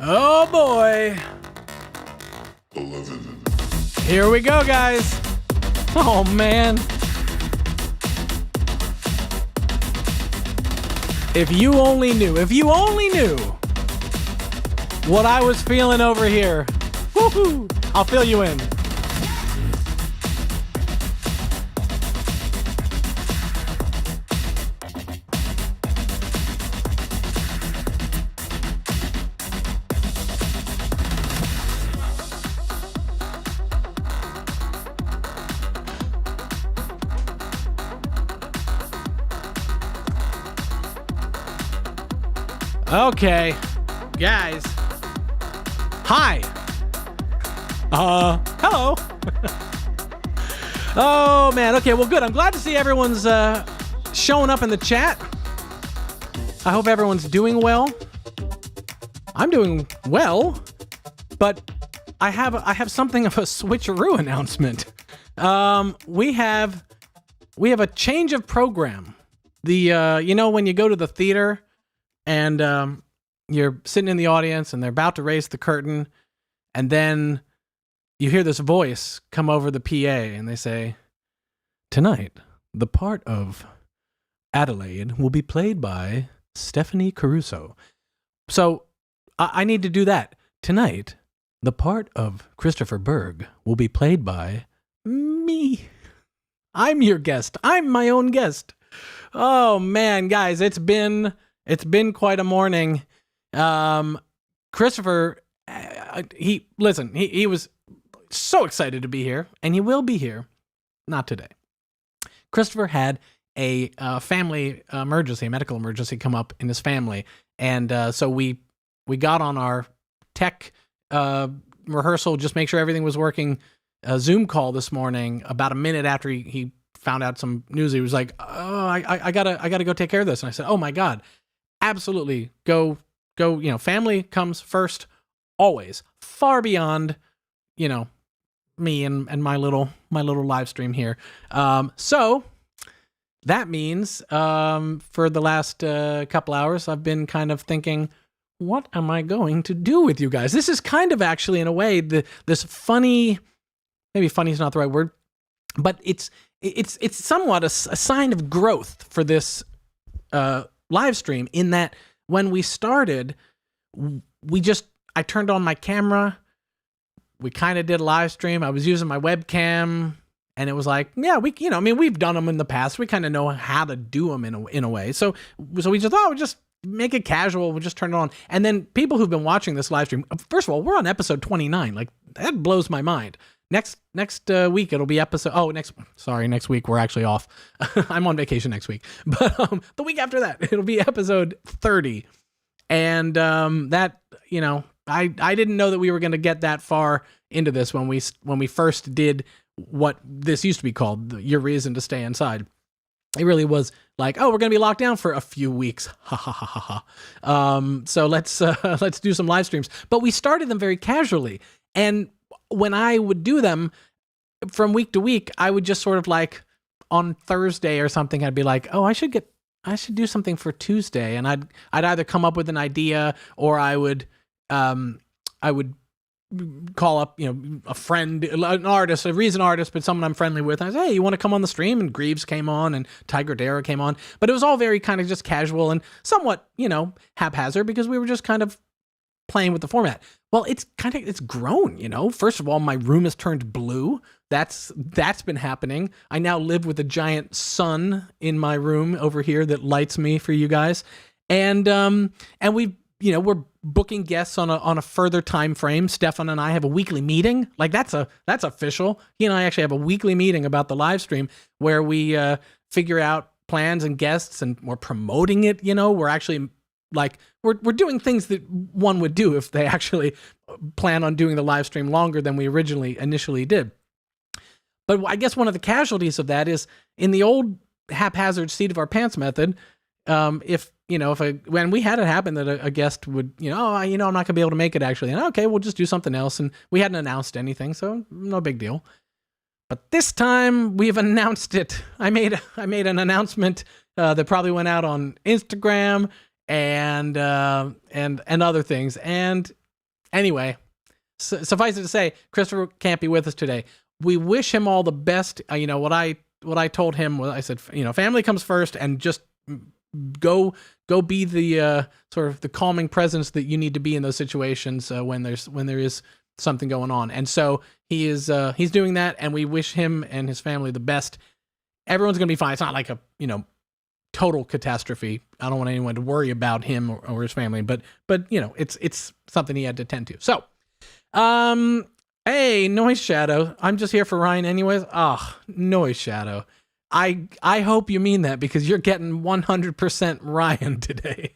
Oh boy. 11. Here we go, guys. Oh man. If you only knew what I was feeling over here. Woohoo! I'll fill you in. Okay, guys. Hi. Hello. Oh man. Okay. Well, good. I'm glad to see everyone's showing up in the chat. I hope everyone's doing well. I'm doing well, but I have something of a switcheroo announcement. We have a change of program. The you know, when you go to the theater and you're sitting in the audience and they're about to raise the curtain, and then you hear this voice come over the PA and they say, "Tonight, the part of Adelaide will be played by Stephanie Caruso." So I need to do that. Tonight, the part of Christopher Berg will be played by me. I'm your guest. I'm my own guest. Oh man, guys, it's been quite a morning. Christopher, he was so excited to be here, and he will be here. Not today. Christopher had a family emergency, a medical emergency come up in his family, and so we got on our tech rehearsal, just make sure everything was working, Zoom call this morning. About a minute after he found out some news, he was like, "Oh, I gotta go take care of this." And I said, "Oh my God, absolutely, go, you know, family comes first, always, far beyond, you know, me and my little live stream here." So that means for the last couple hours, I've been kind of thinking, what am I going to do with you guys? This is kind of actually, in a way, this funny, maybe funny is not the right word, but it's somewhat a sign of growth for this live stream, in that when we started, I turned on my camera, we kind of did a live stream, I was using my webcam, and it was like, yeah, we've done them in the past, we kind of know how to do them in a way, so we just thought, we'd just make it casual, we'll just turn it on. And then people who've been watching this live stream, first of all, we're on episode 29, like, that blows my mind. Next week it'll be next week we're actually off. I'm on vacation next week, but the week after that it'll be episode 30, and that, you know, I didn't know that we were going to get that far into this when we first did what this used to be called, Your Reason to Stay Inside. It really was like, oh, we're going to be locked down for a few weeks. Ha ha ha ha ha. So let's do some live streams. But we started them very casually, and when I would do them from week to week, I would just sort of like on Thursday or something, I'd be like, oh, I should do something for Tuesday. And I'd either come up with an idea, or I would call up, you know, a friend, an artist, a Reason artist, but someone I'm friendly with. And I said, hey, you want to come on the stream? And Greaves came on and Tiger Dara came on, but it was all very kind of just casual and somewhat, you know, haphazard, because we were just kind of playing with the format. Well, it's grown, you know. First of all, my room has turned blue. That's been happening. I now live with a giant sun in my room over here that lights me for you guys. And we, you know, we're booking guests on a further time frame. Stefan and I have a weekly meeting. Like, that's official. He and I actually have a weekly meeting about the live stream where we figure out plans and guests, and we're promoting it, you know. We're actually like, we're doing things that one would do if they actually plan on doing the live stream longer than we initially did. But I guess one of the casualties of that is, in the old haphazard seat of our pants method, when we had it happen that a guest would, I'm not going to be able to make it actually, and okay, we'll just do something else, and we hadn't announced anything, so no big deal. But this time we've announced it. I made an announcement that probably went out on Instagram and other things. And anyway, suffice it to say, Christopher can't be with us today. We wish him all the best. What I told him was, I said, family comes first, and just go be the sort of the calming presence that you need to be in those situations when there is something going on. And so he's doing that, and we wish him and his family the best. Everyone's gonna be fine. It's not like a total catastrophe. I don't want anyone to worry about him or his family, but it's something he had to tend to. So hey, Noise Shadow, I'm just here for Ryan anyways. Noise Shadow, I hope you mean that, because you're getting 100% Ryan today.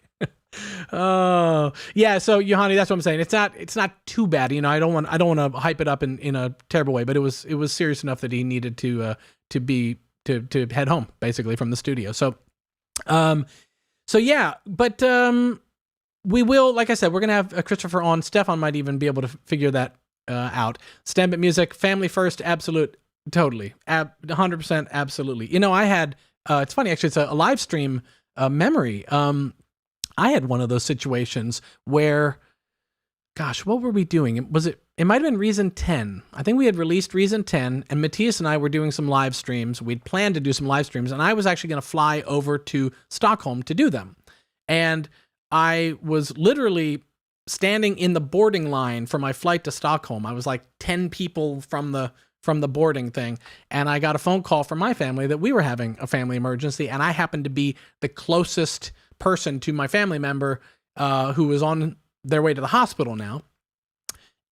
Oh yeah, so Yohani, that's what I'm saying. It's not too bad. I don't want to hype it up in a terrible way, but it was serious enough that he needed to head home basically from the studio. So yeah, but we will, like I said, we're gonna have Christopher on. Stefan might even be able to figure that out. Stambit music, family first, absolute. Totally. 100% absolutely. I had, it's funny, actually, it's a live stream memory. I had one of those situations where, gosh, what were we doing? It might have been Reason 10. I think we had released Reason 10, and Matthias and I were doing some live streams. We'd planned to do some live streams, and I was actually going to fly over to Stockholm to do them. And I was literally standing in the boarding line for my flight to Stockholm. I was like 10 people from the boarding thing, and I got a phone call from my family that we were having a family emergency, and I happened to be the closest person to my family member who was on their way to the hospital now.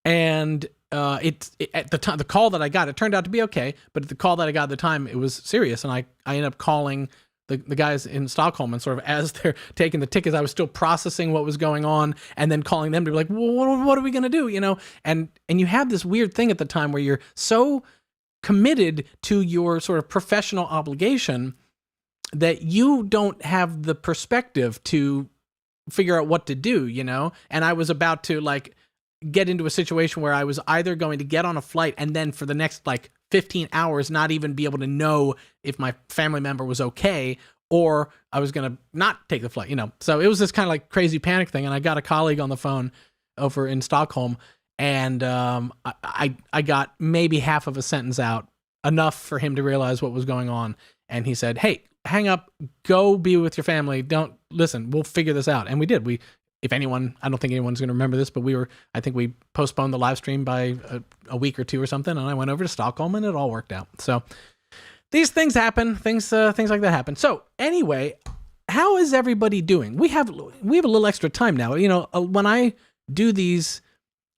And at the time, the call that I got, it turned out to be okay, but at the call that I got at the time, it was serious, and I ended up calling the guys in Stockholm, and sort of as they're taking the tickets, I was still processing what was going on, and then calling them to be like, well, what are we going to do? And you have this weird thing at the time where you're so committed to your sort of professional obligation that you don't have the perspective to figure out what to do, And I was about to get into a situation where I was either going to get on a flight and then for the next 15 hours not even be able to know if my family member was okay, or I was going to not take the flight, So it was this kind of crazy panic thing. And I got a colleague on the phone over in Stockholm, and I got maybe half of a sentence out, enough for him to realize what was going on. And he said, hey, hang up, go be with your family. Don't listen. We'll figure this out. And we did. If anyone, I don't think anyone's going to remember this, but I think we postponed the live stream by a week or two or something, and I went over to Stockholm, and it all worked out. So these things happen, things like that happen. So anyway, how is everybody doing? We have a little extra time now. When I do these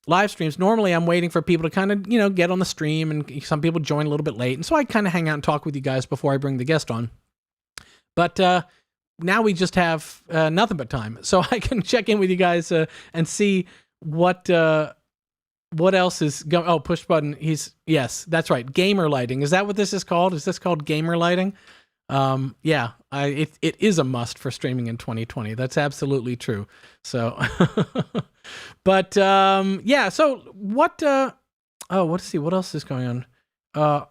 live streams, normally I'm waiting for people to kind of, get on the stream, and some people join a little bit late. And so I kind of hang out and talk with you guys before I bring the guest on. But now we just have nothing but time, so I can check in with you guys and see what else is going. Oh, push button. Yes, that's right. Gamer lighting. Is that what this is called? Is this called gamer lighting? Yeah, it is a must for streaming in 2020. That's absolutely true. So, but yeah. So what? Let's see. What else is going on?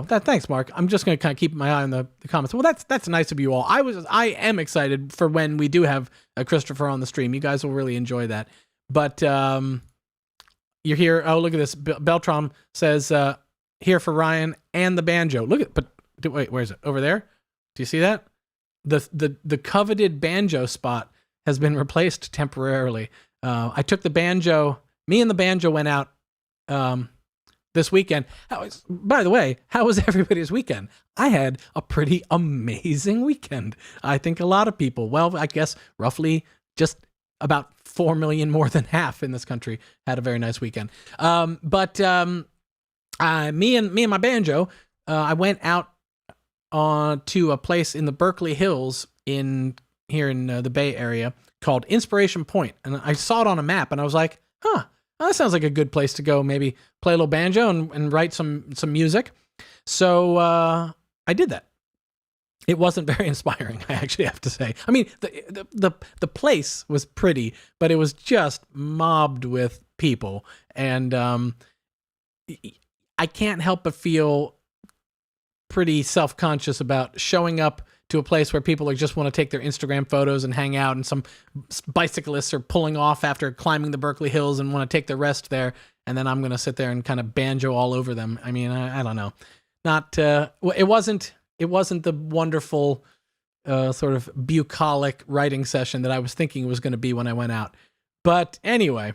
Thanks, Mark. I'm just going to kind of keep my eye on the comments. Well, that's nice of you all. I am excited for when we do have Christopher on the stream. You guys will really enjoy that. But you're here. Oh, look at this. Beltram says here for Ryan and the banjo. Wait, where is it? Over there? Do you see that? The coveted banjo spot has been replaced temporarily. I took the banjo. Me and the banjo went out this weekend. By the way, how was everybody's weekend? I had a pretty amazing weekend. I think a lot of people, well, I guess roughly just about 4 million more than half in this country had a very nice weekend. But me and my banjo, I went out to a place in the Berkeley Hills here in the Bay Area called Inspiration Point. And I saw it on a map, and I was like, that sounds like a good place to go, maybe play a little banjo and write some music. So I did that. It wasn't very inspiring, I actually have to say. I mean, the place was pretty, but it was just mobbed with people. And I can't help but feel pretty self-conscious about showing up to a place where people just want to take their Instagram photos and hang out, and some bicyclists are pulling off after climbing the Berkeley Hills and want to take their rest there, and then I'm going to sit there and kind of banjo all over them. I mean, I don't know. It wasn't the wonderful sort of bucolic writing session that I was thinking it was going to be when I went out. But anyway,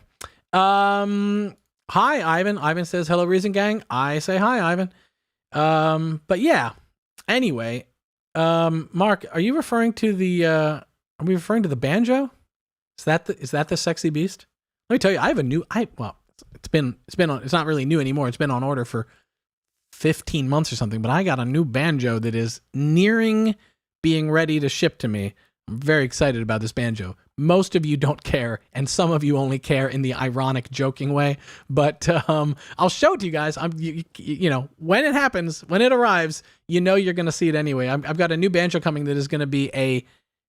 hi, Ivan. Ivan says, hello, Reason Gang. I say hi, Ivan. But yeah, anyway, Mark, are you referring to are we referring to the banjo? Is that the sexy beast? Let me tell you, I have a new, it's not really new anymore. It's been on order for 15 months or something, but I got a new banjo that is nearing being ready to ship to me. I'm very excited about this banjo. Most of you don't care, and some of you only care in the ironic, joking way. But I'll show it to you guys. You know, when it happens, when it arrives, you know you're going to see it anyway. I've got a new banjo coming that is going to be a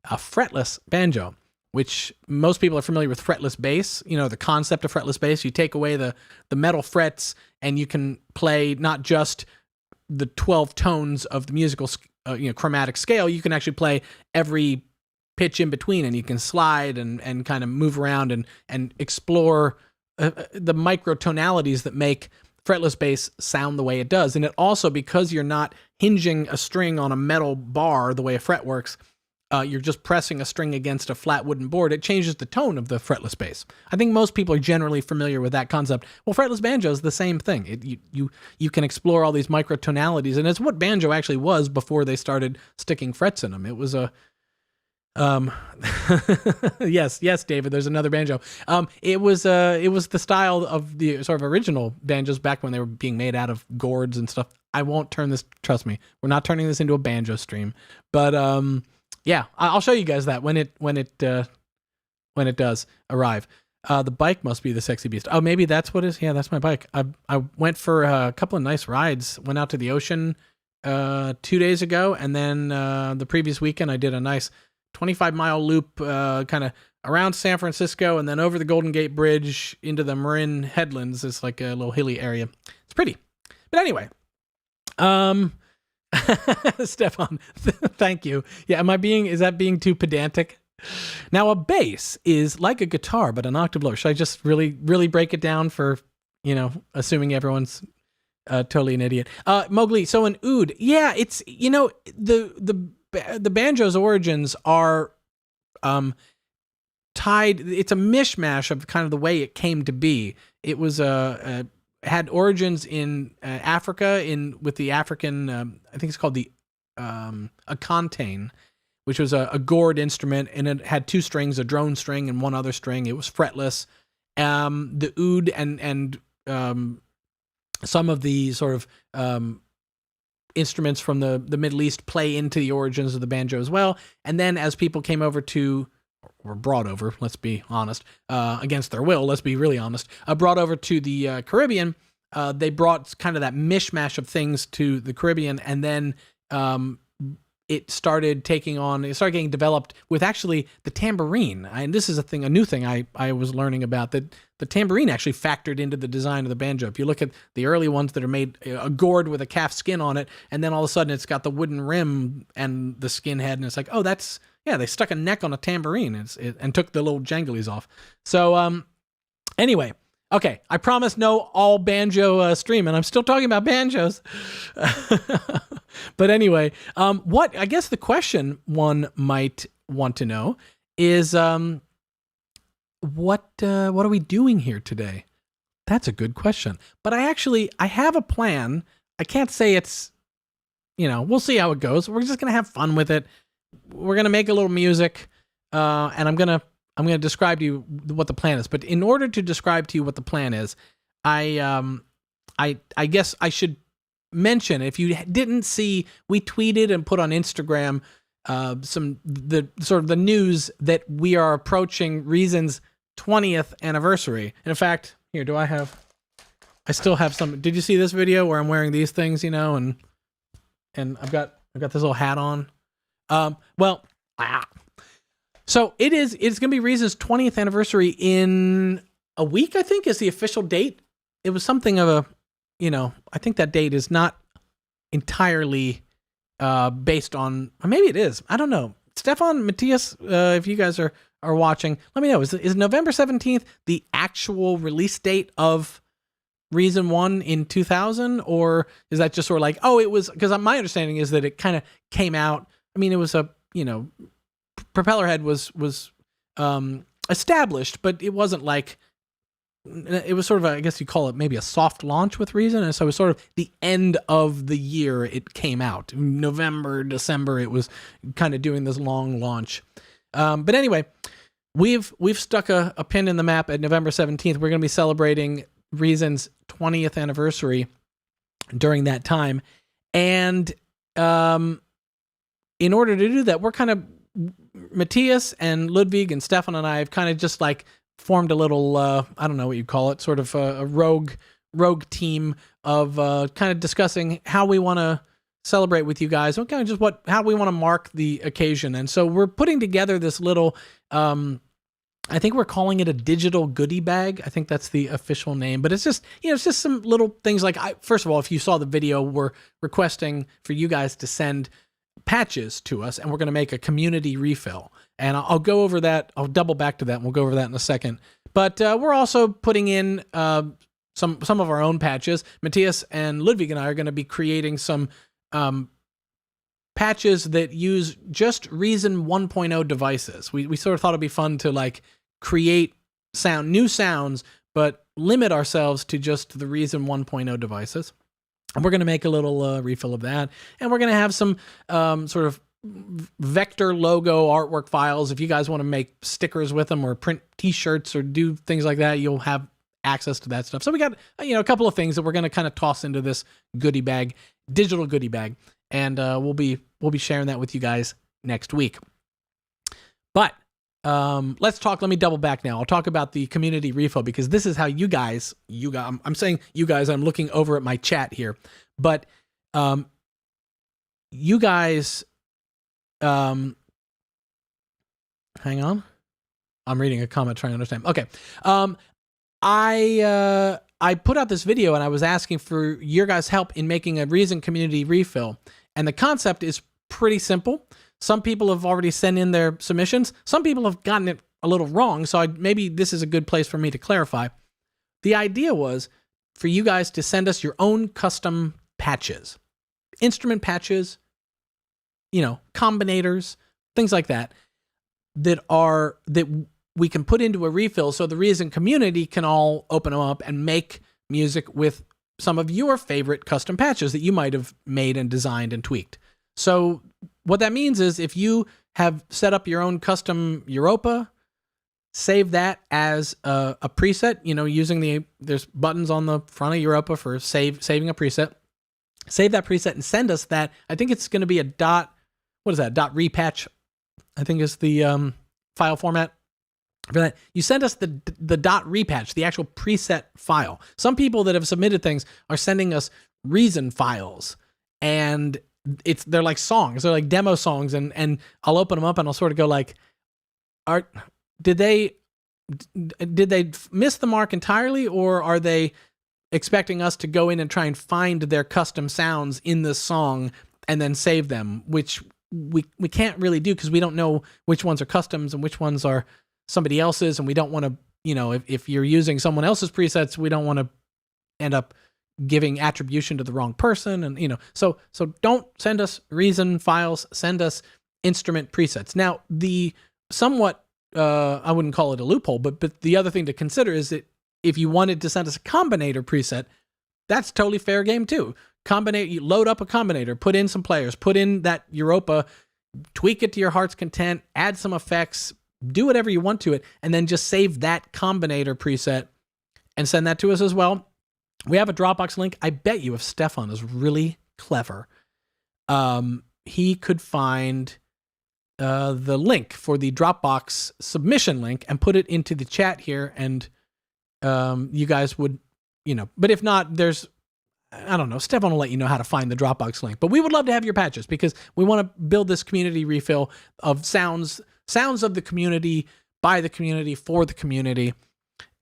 fretless banjo, which most people are familiar with fretless bass. You know, the concept of fretless bass. You take away the metal frets, and you can play not just the 12 tones of the musical chromatic scale. You can actually play every pitch in between, and you can slide and kind of move around and explore the microtonalities that make fretless bass sound the way it does. And it also, because you're not hinging a string on a metal bar the way a fret works, you're just pressing a string against a flat wooden board, it changes the tone of the fretless bass. I think most people are generally familiar with that concept. Well, fretless banjo is the same thing. You can explore all these microtonalities, and it's what banjo actually was before they started sticking frets in them. It was a yes, David, there's another banjo. It was the style of the sort of original banjos back when they were being made out of gourds and stuff. I won't turn this, trust me, we're not turning this into a banjo stream, but yeah, I'll show you guys that when it does arrive. The bike must be the sexy beast. Oh, maybe that's what it is. Yeah, that's my bike. I went for a couple of nice rides. Went out to the ocean 2 days ago, and then the previous weekend I did a nice 25-mile loop kind of around San Francisco and then over the Golden Gate Bridge into the Marin Headlands. It's like a little hilly area. It's pretty. But anyway, Stefan, thank you. Yeah, is that being too pedantic? Now, a bass is like a guitar, but an octave lower. Should I just really, really break it down for, assuming everyone's totally an idiot? Mowgli, so an oud. Yeah, it's, the banjo's origins are tied. It's a mishmash of kind of the way it came to be. It was had origins in Africa with the African, I think it's called the a contain, which was a gourd instrument, and it had two strings, a drone string and one other string. It was fretless. The oud and some of the sort of instruments from the Middle East play into the origins of the banjo as well. And then as people came over or brought over, let's be honest, against their will, let's be really honest, brought over to the Caribbean, they brought kind of that mishmash of things to the Caribbean, and then it started getting developed with actually the tambourine. And this is a new thing I was learning about, that the tambourine actually factored into the design of the banjo. If you look at the early ones that are made a gourd with a calf skin on it, and then all of a sudden it's got the wooden rim and the skin head, and it's like, oh, they stuck a neck on a tambourine and took the little janglies off. So anyway, okay, I promise no all banjo stream, and I'm still talking about banjos. But anyway, I guess the question one might want to know is, what are we doing here today? That's a good question. But I have a plan. I can't say it's, we'll see how it goes. We're just going to have fun with it. We're going to make a little music, and I'm going to describe to you what the plan is. But in order to describe to you what the plan is, I guess I should mention, if you didn't see, we tweeted and put on Instagram the news that we are approaching Reason's 20th anniversary. And in fact, here, I still have some. Did you see this video where I'm wearing these things, and I've got this little hat on? So it's going to be Reason's 20th anniversary in a week, I think, is the official date. It was something of I think that date is not entirely based on, or maybe it is. I don't know. Stefan, Matthias, if you guys are watching, let me know. Is November 17th the actual release date of Reason 1 in 2000, or is that just sort of like, oh, it was, because my understanding is that it kind of came out. I mean, it was a, Propellerhead was established, but it wasn't like, it was sort of I guess you call it maybe a soft launch with Reason, and so it was sort of the end of the year it came out. November, December, it was kind of doing this long launch. But anyway, we've stuck a pin in the map at November 17th. We're going to be celebrating Reason's 20th anniversary during that time. And in order to do that, we're kind of, Matthias and Ludwig and Stefan and I have kind of just like formed a little, I don't know what you call it, sort of a rogue team of kind of discussing how we want to celebrate with you guys, and kind of just how we want to mark the occasion. And so we're putting together this little, I think we're calling it a digital goodie bag. I think that's the official name, but it's just, it's just some little things like, first of all, if you saw the video, we're requesting for you guys to send patches to us, and we're going to make a community refill. And I'll go over that. I'll double back to that, and we'll go over that in a second. But we're also putting in some of our own patches. Matthias and Ludwig and I are going to be creating some patches that use just Reason 1.0 devices. We sort of thought it'd be fun to like create new sounds, but limit ourselves to just the Reason 1.0 devices. And we're going to make a little refill of that. And we're going to have some sort of vector logo artwork files. If you guys want to make stickers with them or print t-shirts or do things like that, you'll have access to that stuff. So we got, a couple of things that we're going to kind of toss into this goodie bag, digital goodie bag. And we'll be sharing that with you guys next week. But let me double back now. I'll talk about the community refill, because this is how you guys, I'm saying you guys, I'm looking over at my chat here, but you guys, hang on. I'm reading a comment trying to understand. Okay. I put out this video and I was asking for your guys' help in making a Reason community refill. And the concept is pretty simple. Some people have already sent in their submissions. Some people have gotten it a little wrong. So maybe this is a good place for me to clarify. The idea was for you guys to send us your own custom patches, instrument patches, combinators, things like that we can put into a refill, so the Reason community can all open them up and make music with some of your favorite custom patches that you might have made and designed and tweaked. So what that means is if you have set up your own custom Europa, save that as a preset, using there's buttons on the front of Europa for saving a preset. Save that preset and send us that. I think it's going to be a dot repatch, I think is the file format. For that, you send us the dot repatch, the actual preset file. Some people that have submitted things are sending us Reason files, and they're like songs, they're like demo songs, and I'll open them up and I'll sort of go like, did they miss the mark entirely, or are they expecting us to go in and try and find their custom sounds in this song and then save them, which we can't really do because we don't know which ones are customs and which ones are somebody else's, and we don't want to, if you're using someone else's presets, we don't want to end up giving attribution to the wrong person, and so don't send us Reason files, send us instrument presets. Now, the somewhat I wouldn't call it a loophole, but the other thing to consider is that if you wanted to send us a combinator preset, that's totally fair game too. You load up a combinator, put in some players, put in that Europa, tweak it to your heart's content, add some effects, do whatever you want to it, and then just save that combinator preset and send that to us as well. We have a Dropbox link. I bet you if Stefan is really clever, he could find the link for the Dropbox submission link and put it into the chat here, and you guys would, but if not, I don't know, Stefan will let you know how to find the Dropbox link. But we would love to have your patches because we want to build this community refill of sounds of the community, by the community, for the community,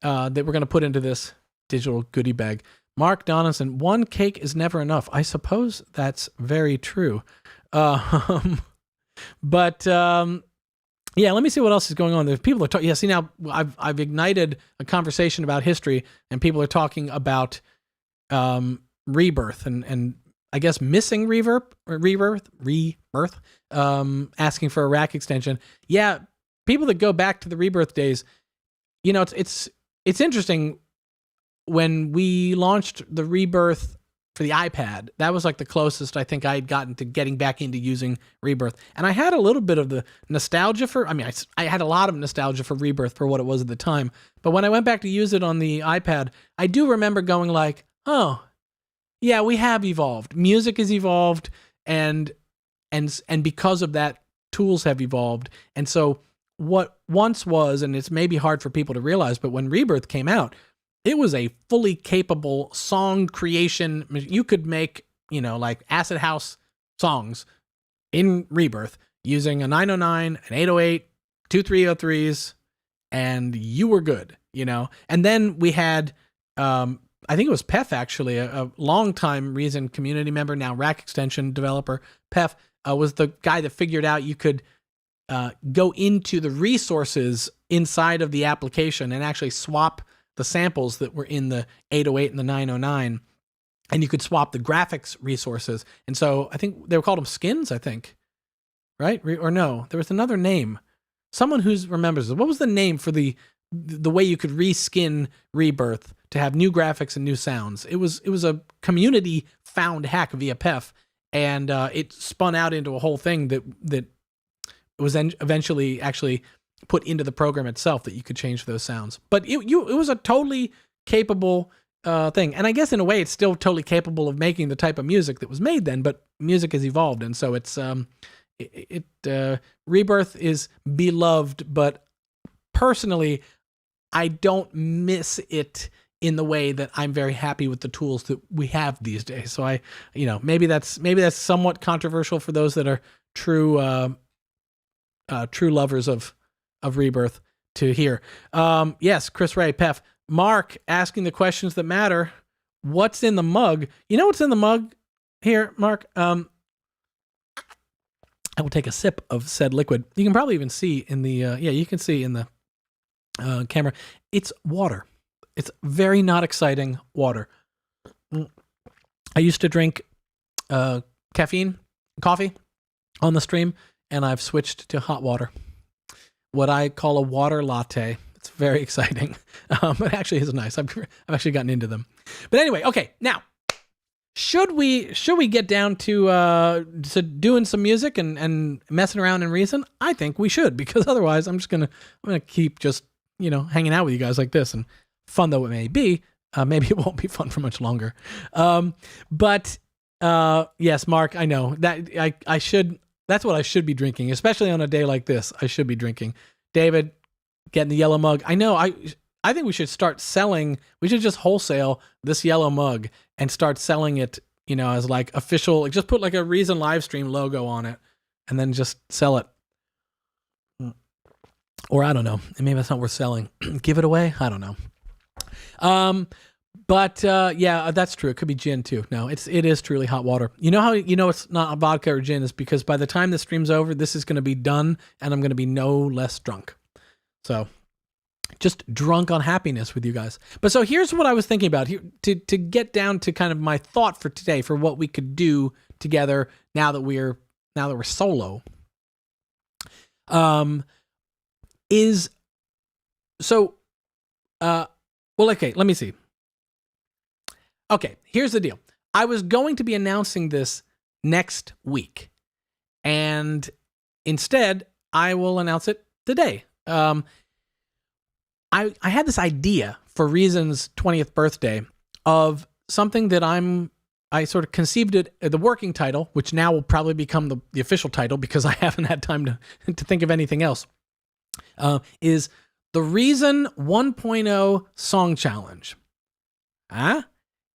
that we're going to put into this digital goodie bag. Mark Donaldson, one cake is never enough. I suppose that's very true. But yeah, let me see what else is going on. There's people are talking. Yeah, see now I've ignited a conversation about history, and people are talking about Rebirth and I guess missing Rebirth, asking for a rack extension. Yeah, people that go back to the Rebirth days, you know, it's interesting. When we launched the Rebirth for the iPad, that was like the closest I think I had gotten to getting back into using Rebirth. And I had a little bit of the nostalgia for, I had a lot of nostalgia for Rebirth for what it was at the time. But when I went back to use it on the iPad, I do remember going like, oh, yeah, we have evolved. Music has evolved, and because of that, tools have evolved. And so what once was, and it's maybe hard for people to realize, but when Rebirth came out, it was a fully capable song creation. You could make, like acid house songs in Rebirth using a 909, an 808, 2 303s, and you were good, And then we had, I think it was Pef actually, a longtime Reason community member, now rack extension developer. Pef was the guy that figured out you could go into the resources inside of the application and actually swap the samples that were in the 808 and the 909, and you could swap the graphics resources. And so I think they were called them skins, I think, right? Or no, there was another name. Someone who remembers it. What was the name for the way you could reskin Rebirth to have new graphics and new sounds? It was a community found hack via Pef, and it spun out into a whole thing that was eventually actually put into the program itself, that you could change those sounds. But it was a totally capable thing. And I guess in a way it's still totally capable of making the type of music that was made then, but music has evolved. And so it's Rebirth is beloved, but personally I don't miss it in the way that I'm very happy with the tools that we have these days. So maybe that's somewhat controversial for those that are true lovers of Rebirth to hear. Yes, Chris Ray, Pef. Mark asking the questions that matter. What's in the mug? You know what's in the mug here, Mark? I will take a sip of said liquid. You can probably even see in the, you can see in the camera. It's water. It's very not exciting water. I used to drink coffee on the stream, and I've switched to hot water. What I call a water latte. It's very exciting. It actually is nice. I've actually gotten into them. But anyway, okay. Now, should we get down to doing some music and messing around in Reason? I think we should, because otherwise I'm gonna keep just hanging out with you guys like this, and fun though it may be, maybe it won't be fun for much longer. But yes, Mark, I know that I should. That's what I should be drinking, especially on a day like this. I should be drinking. David, getting the yellow mug. I know. I think we should start selling. We should just wholesale this yellow mug and start selling it, as like official. Like just put like a Reason Livestream logo on it, and then just sell it. Or I don't know. Maybe that's not worth selling. Give it away. I don't know. But yeah, that's true. It could be gin too. No, it is truly hot water. You know how it's not vodka or gin is because by the time the stream's over, this is going to be done, and I'm going to be no less drunk. So, just drunk on happiness with you guys. But so here's what I was thinking about here to get down to kind of my thought for today for what we could do together now that we're solo. Is so. Well, okay. Let me see. Okay, here's the deal. I was going to be announcing this next week, and instead, I will announce it today. I had this idea for Reason's 20th birthday of something that I sort of conceived it, the working title, which now will probably become the official title because I haven't had time to think of anything else, is the Reason 1.0 Song Challenge.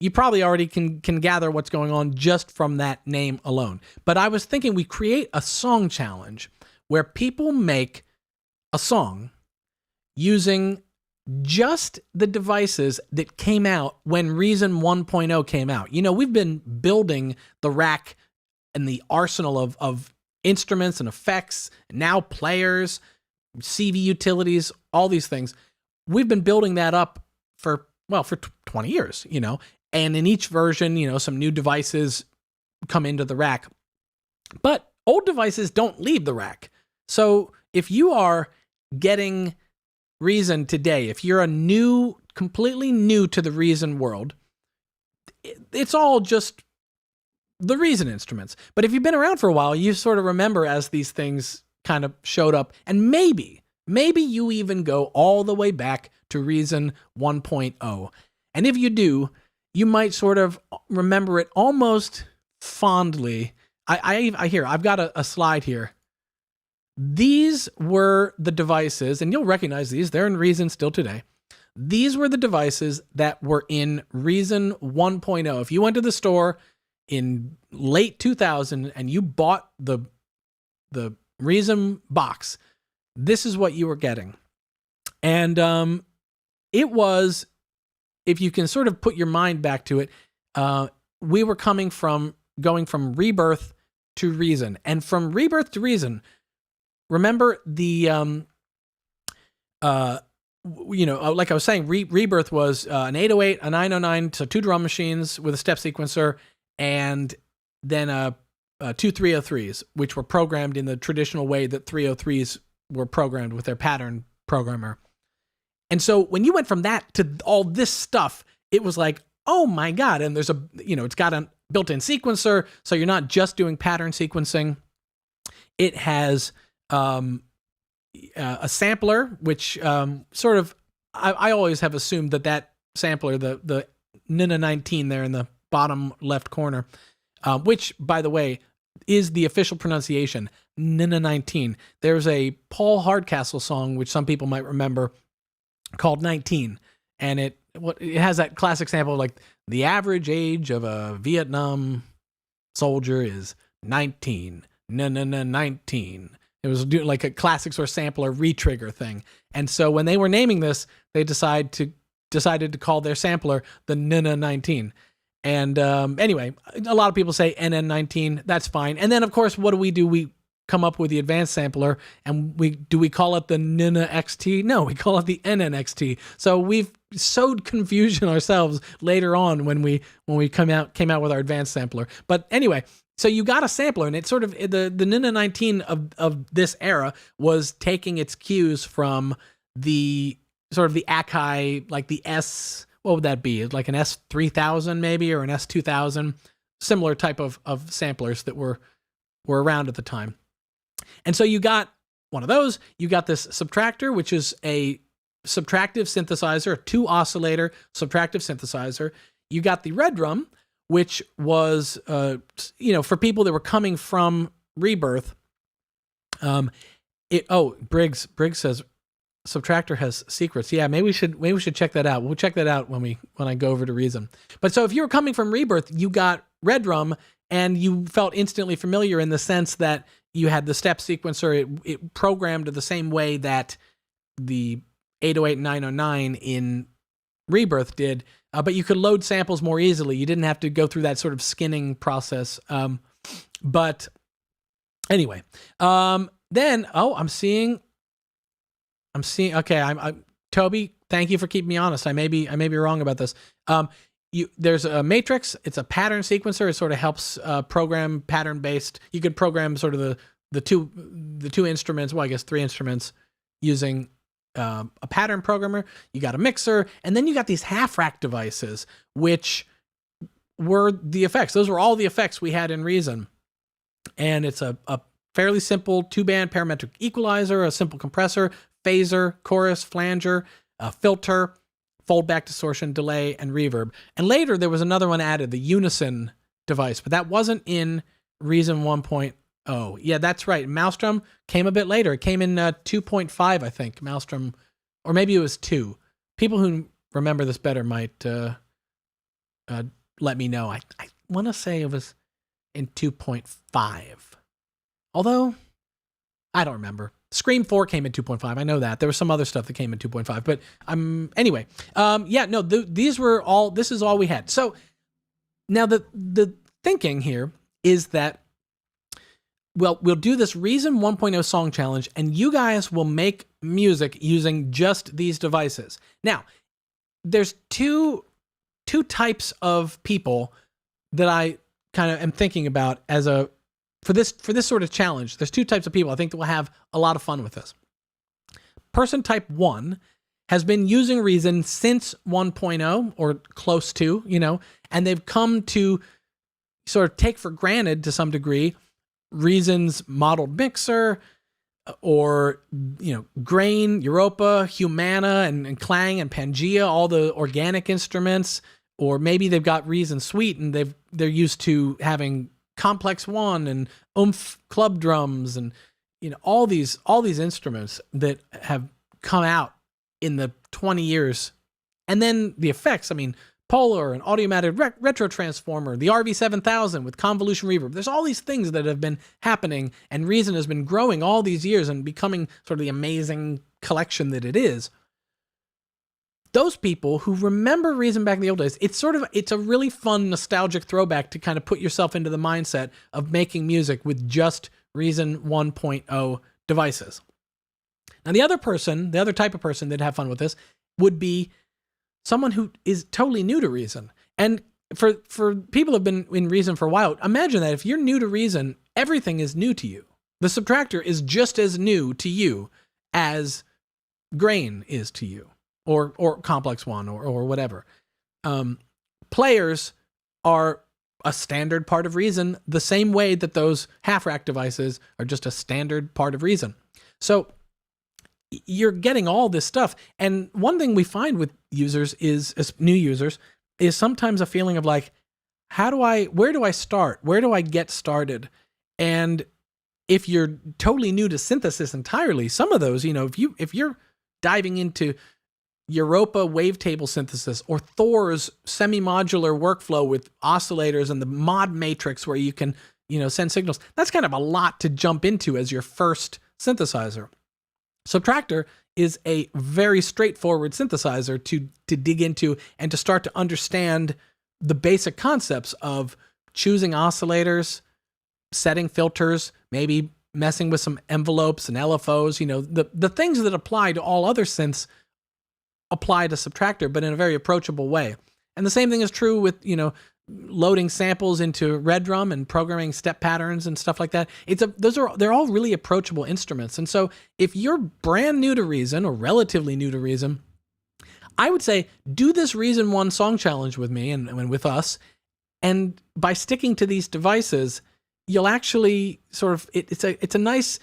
You probably already can gather what's going on just from that name alone. But I was thinking we create a song challenge where people make a song using just the devices that came out when Reason 1.0 came out. We've been building the rack the arsenal of instruments and effects, now players, CV utilities, all these things. We've been building that up for 20 years, and in each version, some new devices come into the rack, but old devices don't leave the rack. So if you are getting Reason today, if you're completely new to the Reason world, it's all just the Reason instruments. But if you've been around for a while, you sort of remember as these things kind of showed up, and maybe you even go all the way back to Reason 1.0. And if you do, you might sort of remember it almost fondly. I've got a slide here. These were the devices, and you'll recognize these. They're in Reason still today. These were the devices that were in Reason 1.0. If you went to the store in late 2000 and you bought the Reason box, this is what you were getting. And it was, if you can sort of put your mind back to it, we were going from Rebirth to Reason. And from Rebirth to Reason, remember like I was saying, Rebirth was an 808, a 909, so 2 drum machines with a step sequencer, and then two 303s, which were programmed in the traditional way that 303s were programmed with their pattern programmer. And so when you went from that to all this stuff, it was like, oh my God. And there's it's got a built-in sequencer, so you're not just doing pattern sequencing. It has a sampler, which sort of, I always have assumed that sampler, the Nina 19 there in the bottom left corner, which, by the way, is the official pronunciation, Nina 19. There's a Paul Hardcastle song, which some people might remember, called 19. And it has that classic sample of like, the average age of a Vietnam soldier is 19. 19. It was like a classic sort of sampler retrigger thing. And so when they were naming this, they decided to call their sampler the Nina 19. And anyway, a lot of people say NN19. That's fine. And then, of course, what do? We come up with the advanced sampler, and we call it the Nina XT? No, we call it the NNXT. So we've sowed confusion ourselves later on when we came out with our advanced sampler. But anyway, so you got a sampler, and it's sort of the Nina 19 of this era was taking its cues from the sort of the Akai, like the S. What would that be? Like an S3000 maybe, or an S2000, similar type of samplers that were around at the time. And so you got one of those. You got this Subtractor, which is a subtractive synthesizer, a 2 oscillator subtractive synthesizer. You got the Red Drum, which was, for people that were coming from Rebirth. Briggs says Subtractor has secrets. Yeah, maybe we should check that out. We'll check that out when I go over to Reason. But so if you were coming from Rebirth, you got Red Drum, and you felt instantly familiar in the sense that you had the step sequencer. It programmed the same way that the 808 and 909 in Rebirth did, but you could load samples more easily. You didn't have to go through that sort of skinning process. But anyway, then I'm seeing. Okay, Toby. Thank you for keeping me honest. I may be wrong about this. There's a matrix. It's a pattern sequencer. It sort of helps program pattern based. You could program sort of the two instruments. Well, I guess 3 instruments using a pattern programmer. You got a mixer, and then you got these half rack devices, which were the effects. Those were all the effects we had in Reason, and it's a fairly simple 2-band parametric equalizer, a simple compressor, phaser, chorus, flanger, filter, foldback, distortion, delay, and reverb. And later there was another one added, the unison device, but that wasn't in Reason 1.0. Yeah, that's right. Maelstrom came a bit later. It came in 2.5, I think. Maelstrom, or maybe it was 2. People who remember this better might let me know. I want to say it was in 2.5. Although, I don't remember. Scream 4 came in 2.5. I know that. There was some other stuff that came in 2.5. But anyway. This is all we had. So now the thinking here is that we'll do this Reason 1.0 song challenge, and you guys will make music using just these devices. Now, there's two types of people that I kind of am thinking about for this sort of challenge. There's two types of people I think that will have a lot of fun with this. Person type 1 has been using Reason since 1.0 or close to, and they've come to sort of take for granted to some degree Reason's modeled mixer, or Grain, Europa, Humana, and Clang and Pangea, all the organic instruments. Or maybe they've got Reason Suite and they're used to having Complex One and Oomph club drums and all these instruments that have come out in the 20 years. And then the effects, Polar, an Audiomatic retro transformer, the RV7000 with convolution reverb. There's all these things that have been happening, and Reason has been growing all these years and becoming sort of the amazing collection that it is. Those people who remember Reason back in the old days, it's a really fun nostalgic throwback to kind of put yourself into the mindset of making music with just Reason 1.0 devices. Now, the other type of person that'd have fun with this would be someone who is totally new to Reason. And for people who've been in Reason for a while, imagine that if you're new to Reason, everything is new to you. The Subtractor is just as new to you as Grain is to you, or Complex One, or whatever. Players are a standard part of Reason, the same way that those half-rack devices are just a standard part of Reason. So you're getting all this stuff. And one thing we find with users as new users is sometimes a feeling of like, where do I start? Where do I get started? And if you're totally new to synthesis entirely, some of those, if you're diving into Europa wavetable synthesis or Thor's semi-modular workflow with oscillators and the mod matrix where you can, send signals, that's kind of a lot to jump into as your first synthesizer. Subtractor is a very straightforward synthesizer to dig into and to start to understand the basic concepts of choosing oscillators, setting filters, maybe messing with some envelopes and LFOs. The things that apply to all other synths apply to Subtractor, but in a very approachable way. And the same thing is true with, loading samples into Red Drum and programming step patterns and stuff like that. They're all really approachable instruments. And so if you're brand new to Reason or relatively new to Reason, I would say do this Reason 1 song challenge with me and with us. And by sticking to these devices, you'll actually sort of, it's a nice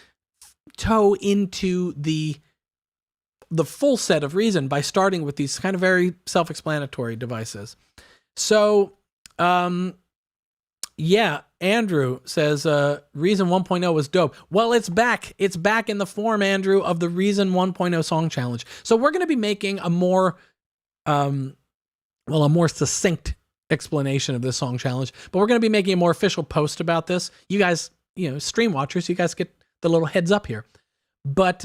toe into the full set of Reason by starting with these kind of very self-explanatory devices. So, Andrew says, Reason 1.0 was dope. Well, it's back. It's back in the form, Andrew, of the Reason 1.0 song challenge. So we're going to be making a more succinct explanation of this song challenge, but we're going to be making a more official post about this. You guys, stream watchers, you guys get the little heads up here. But,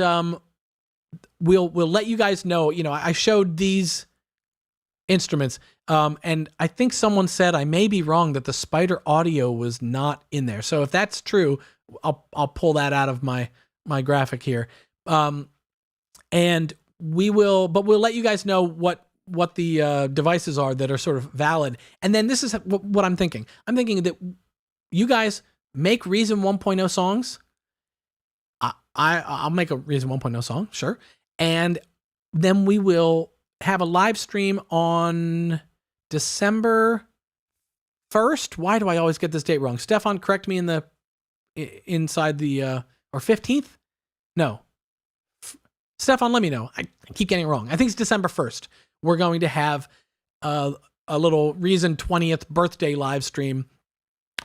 we'll let you guys know, I showed these instruments, and I think someone said, I may be wrong, that the Spider audio was not in there. So if that's true, I'll pull that out of my graphic here. And we'll let you guys know what the devices are that are sort of valid. And then this is what I'm thinking. I'm thinking that you guys make Reason 1.0 songs. I'll make a Reason 1.0 song, sure. And then we will have a live stream on December 1st. Why do I always get this date wrong? Stefan, correct me inside the, or 15th? No. Stefan, let me know. I keep getting it wrong. I think it's December 1st. We're going to have a little Reason 20th birthday live stream.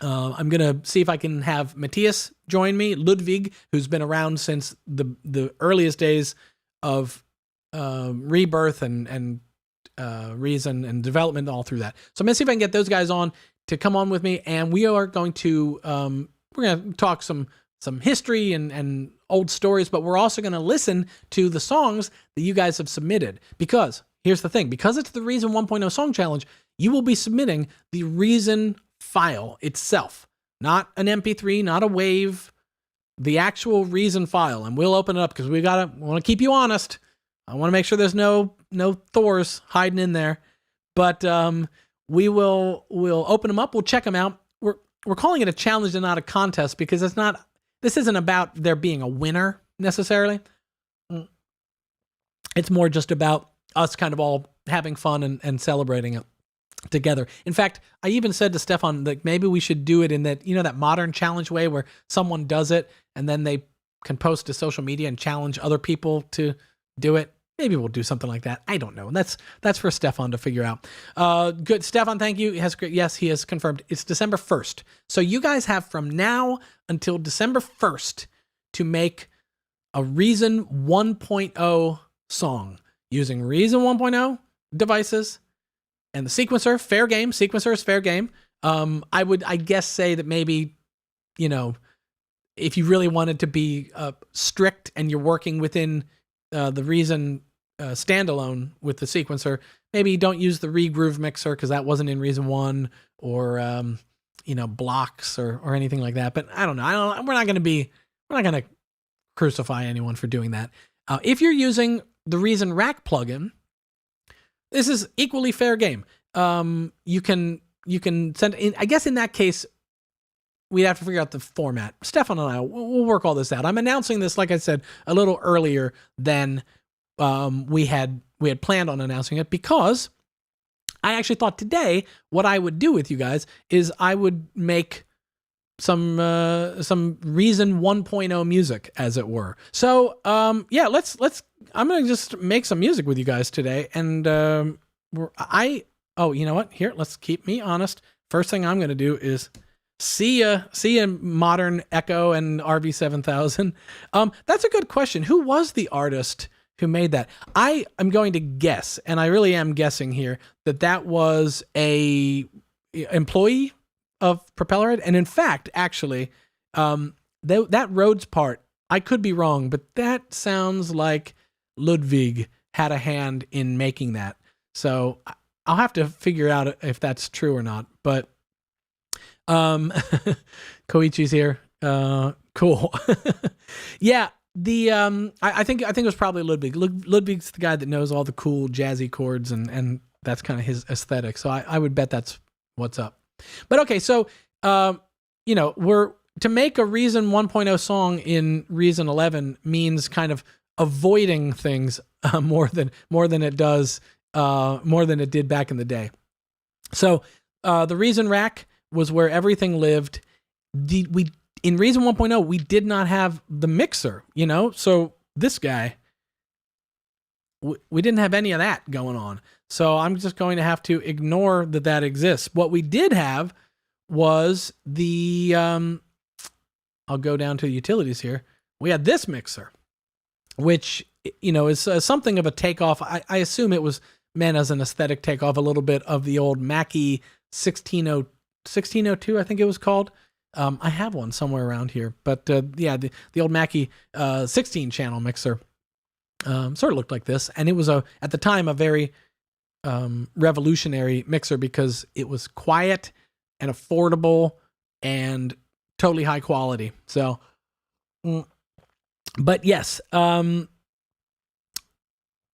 I'm going to see if I can have Matthias join me, Ludwig, who's been around since the earliest days of Rebirth and Reason and development all through that. So I'm going to see if I can get those guys on to come on with me, and we are going to we're going to talk some history and old stories, but we're also going to listen to the songs that you guys have submitted. Because here's the thing, because it's the Reason 1.0 song challenge, you will be submitting the Reason file itself, not an MP3, not a wave, the actual Reason file, and we'll open it up because we want to keep you honest. I want to make sure there's no Thors hiding in there, but we'll open them up. We'll check them out. We're calling it a challenge and not a contest because this isn't about there being a winner necessarily. It's more just about us kind of all having fun and celebrating it together. In fact, I even said to Stefan that maybe we should do it in that, that modern challenge way where someone does it and then they can post to social media and challenge other people to do it. Maybe we'll do something like that. I don't know. That's for Stefan to figure out. Good. Stefan, thank you. Yes, he has confirmed. It's December 1st. So you guys have from now until December 1st to make a Reason 1.0 song using Reason 1.0 devices and the sequencer. Fair game. Sequencer is fair game. I guess say that maybe, if you really wanted to be strict and you're working within the Reason standalone with the sequencer, maybe don't use the regroove mixer because that wasn't in Reason 1 or blocks or anything like that. But I don't know. We're not going to crucify anyone for doing that. If you're using the Reason Rack plugin, this is equally fair game. You can send in, I guess in that case, we'd have to figure out the format. Stefan and I we'll work all this out. I'm announcing this, like I said, a little earlier than we had planned on announcing it because I actually thought today what I would do with you guys is I would make some Reason 1.0 music, as it were. So let's I'm gonna just make some music with you guys today, and you know what? Here, let's keep me honest. First thing I'm gonna do is see ya Modern Echo and RV7000. That's a good question. Who was the artist who made that? I am going to guess, and I really am guessing here, that was a employee of Propellerhead. And in fact, actually, that Rhodes part, I could be wrong, but that sounds like Ludwig had a hand in making that. So I'll have to figure out if that's true or not. But Koichi's here. Cool. Yeah. I think it was probably Ludwig. Ludwig's the guy that knows all the cool jazzy chords and that's kind of his aesthetic. So I would bet that's what's up. But okay, so we're to make a Reason 1.0 song in Reason 11 means kind of avoiding things more than it did back in the day. So the Reason Rack was where everything lived. In Reason 1.0, we did not have the mixer, so this guy, we didn't have any of that going on. So I'm just going to have to ignore that exists. What we did have was I'll go down to the utilities here. We had this mixer, which, is something of a takeoff. I assume it was meant as an aesthetic takeoff a little bit of the old Mackie 1602, I think it was called. I have one somewhere around here, but the old Mackie 16 channel mixer sort of looked like this, and it was at the time a very revolutionary mixer because it was quiet and affordable and totally high quality. So, but yes,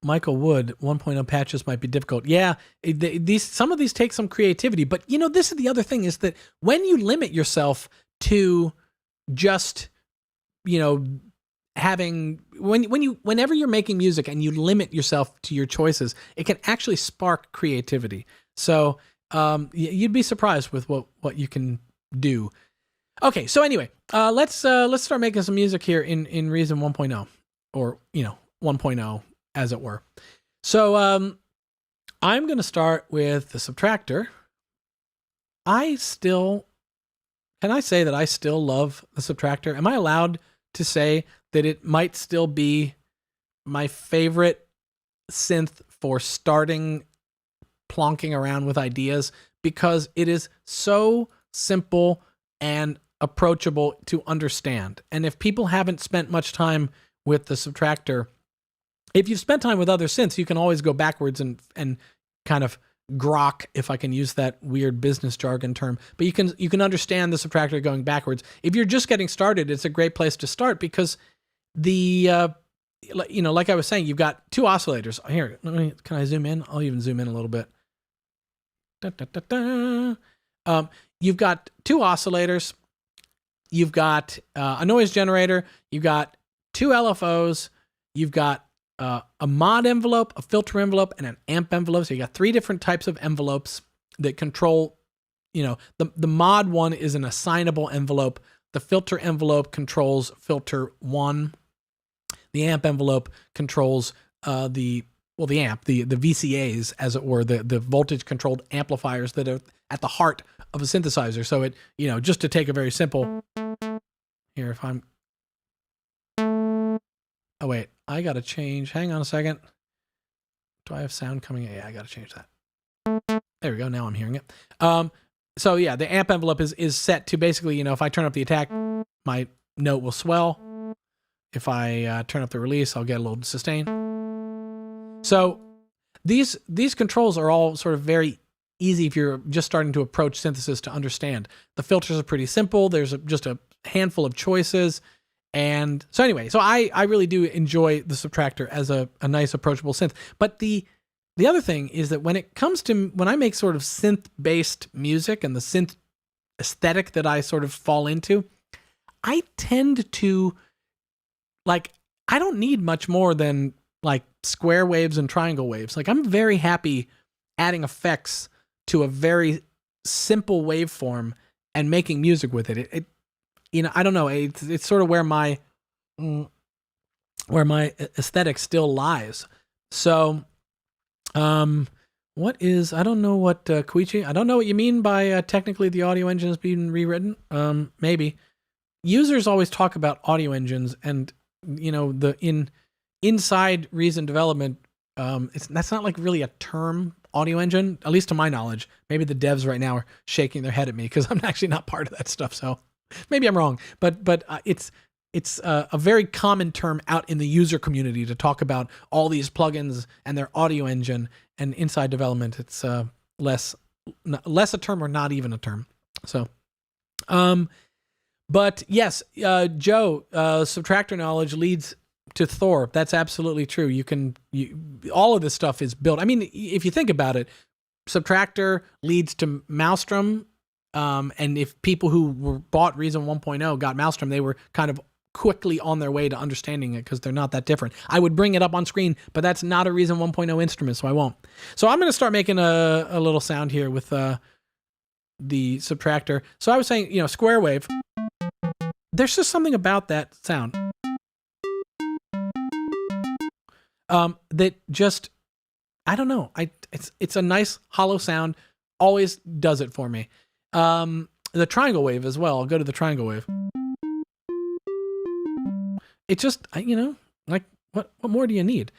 Michael Wood, 1.0 patches might be difficult. Yeah, some of these take some creativity, but this is the other thing is that when you limit yourself to just, whenever you're making music and you limit yourself to your choices, it can actually spark creativity. So you'd be surprised with what you can do. Okay, so anyway, let's start making some music here in Reason 1.0 or 1.0. as it were. So I'm going to start with the Subtractor. Can I say that I still love the Subtractor? Am I allowed to say that it might still be my favorite synth for starting plonking around with ideas because it is so simple and approachable to understand. And if people haven't spent much time with the Subtractor, if you've spent time with other synths, you can always go backwards and kind of grok, if I can use that weird business jargon term. But you can understand the subtractor going backwards. If you're just getting started, it's a great place to start because like I was saying, you've got two oscillators. Here, can I zoom in? I'll even zoom in a little bit. You've got two oscillators. You've got a noise generator. You've got two LFOs. You've got a mod envelope, a filter envelope, and an amp envelope. So you got three different types of envelopes that control, the mod one is an assignable envelope. The filter envelope controls filter 1. The amp envelope controls the amp, the VCAs, as it were, the voltage controlled amplifiers that are at the heart of a synthesizer. So it, just to take a very simple, here, if I'm, oh wait, I gotta change, hang on a second. Do I have sound coming? Yeah, I gotta change that. There we go, now I'm hearing it. So yeah, the amp envelope is set to basically, if I turn up the attack, my note will swell. If I turn up the release, I'll get a little sustain. So these controls are all sort of very easy if you're just starting to approach synthesis to understand. The filters are pretty simple. There's just a handful of choices. And so anyway, so I really do enjoy the Subtractor as a nice approachable synth. But the other thing is that when it comes to, when I make sort of synth-based music and the synth aesthetic that I sort of fall into, I tend to, I don't need much more than square waves and triangle waves. I'm very happy adding effects to a very simple waveform and making music with it. I don't know. It's sort of where my aesthetic still lies. So, what is, I don't know what, Koichi, I don't know what you mean by technically the audio engine is being rewritten. Maybe. Users always talk about audio engines and, inside Reason development, that's not really a term, audio engine, at least to my knowledge. Maybe the devs right now are shaking their head at me because I'm actually not part of that stuff. So maybe I'm wrong, but it's a very common term out in the user community to talk about all these plugins and their audio engine. And inside development, it's less a term or not even a term. So, but yes, Joe, Subtractor knowledge leads to Thor. That's absolutely true. All of this stuff is built. I mean, if you think about it, Subtractor leads to Maelstrom. And if people who bought Reason 1.0 got Maelstrom, they were kind of quickly on their way to understanding it because they're not that different. I would bring it up on screen, but that's not a Reason 1.0 instrument, so I won't. So I'm going to start making a little sound here with the Subtractor. So I was saying, square wave. There's just something about that sound that just, I don't know. It's a nice hollow sound. Always does it for me. The triangle wave as well. I'll go to the triangle wave. It just, what more do you need?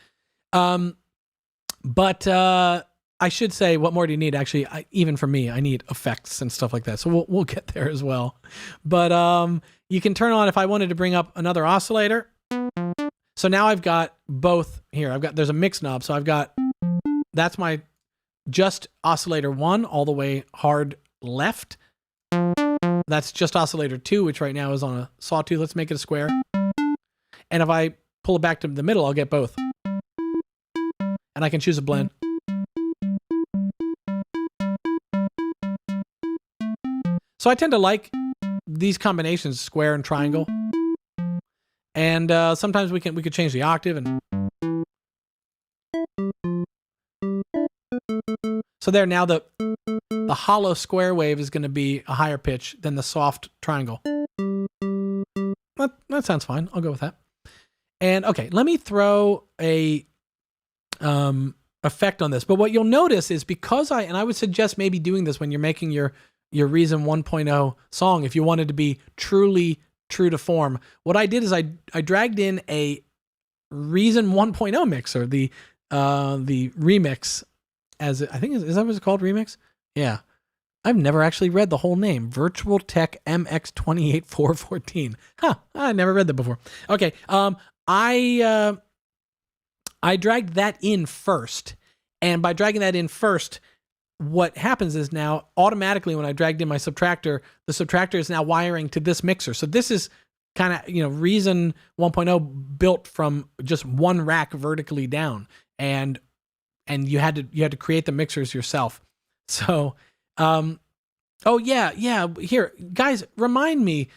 But I should say, what more do you need? Actually, even for me, I need effects and stuff like that. So we'll get there as well. But you can turn on, if I wanted to bring up another oscillator. So now I've got both here. There's a mix knob. So that's my just oscillator 1 all the way hard left. That's just oscillator 2, which right now is on a sawtooth. Let's make it a square. And if I pull it back to the middle, I'll get both. And I can choose a blend. So I tend to like these combinations, square and triangle. And sometimes we could change the octave and so there, now the hollow square wave is going to be a higher pitch than the soft triangle. That sounds fine. I'll go with that. And okay, let me throw a effect on this. But what you'll notice is because I would suggest maybe doing this when you're making your Reason 1.0 song, if you wanted to be truly true to form. What I did is I dragged in a Reason 1.0 mixer, the remix, as I think is that what it's called, remix? Yeah. I've never actually read the whole name. Virtual Tech MX28414. Huh. I never read that before. Okay. I dragged that in first. And by dragging that in first, what happens is now automatically when I dragged in my subtractor, the subtractor is now wiring to this mixer. So this is kind of, Reason 1.0 built from just one rack vertically down, and you had to create the mixers yourself. So, oh yeah. Here, guys, remind me.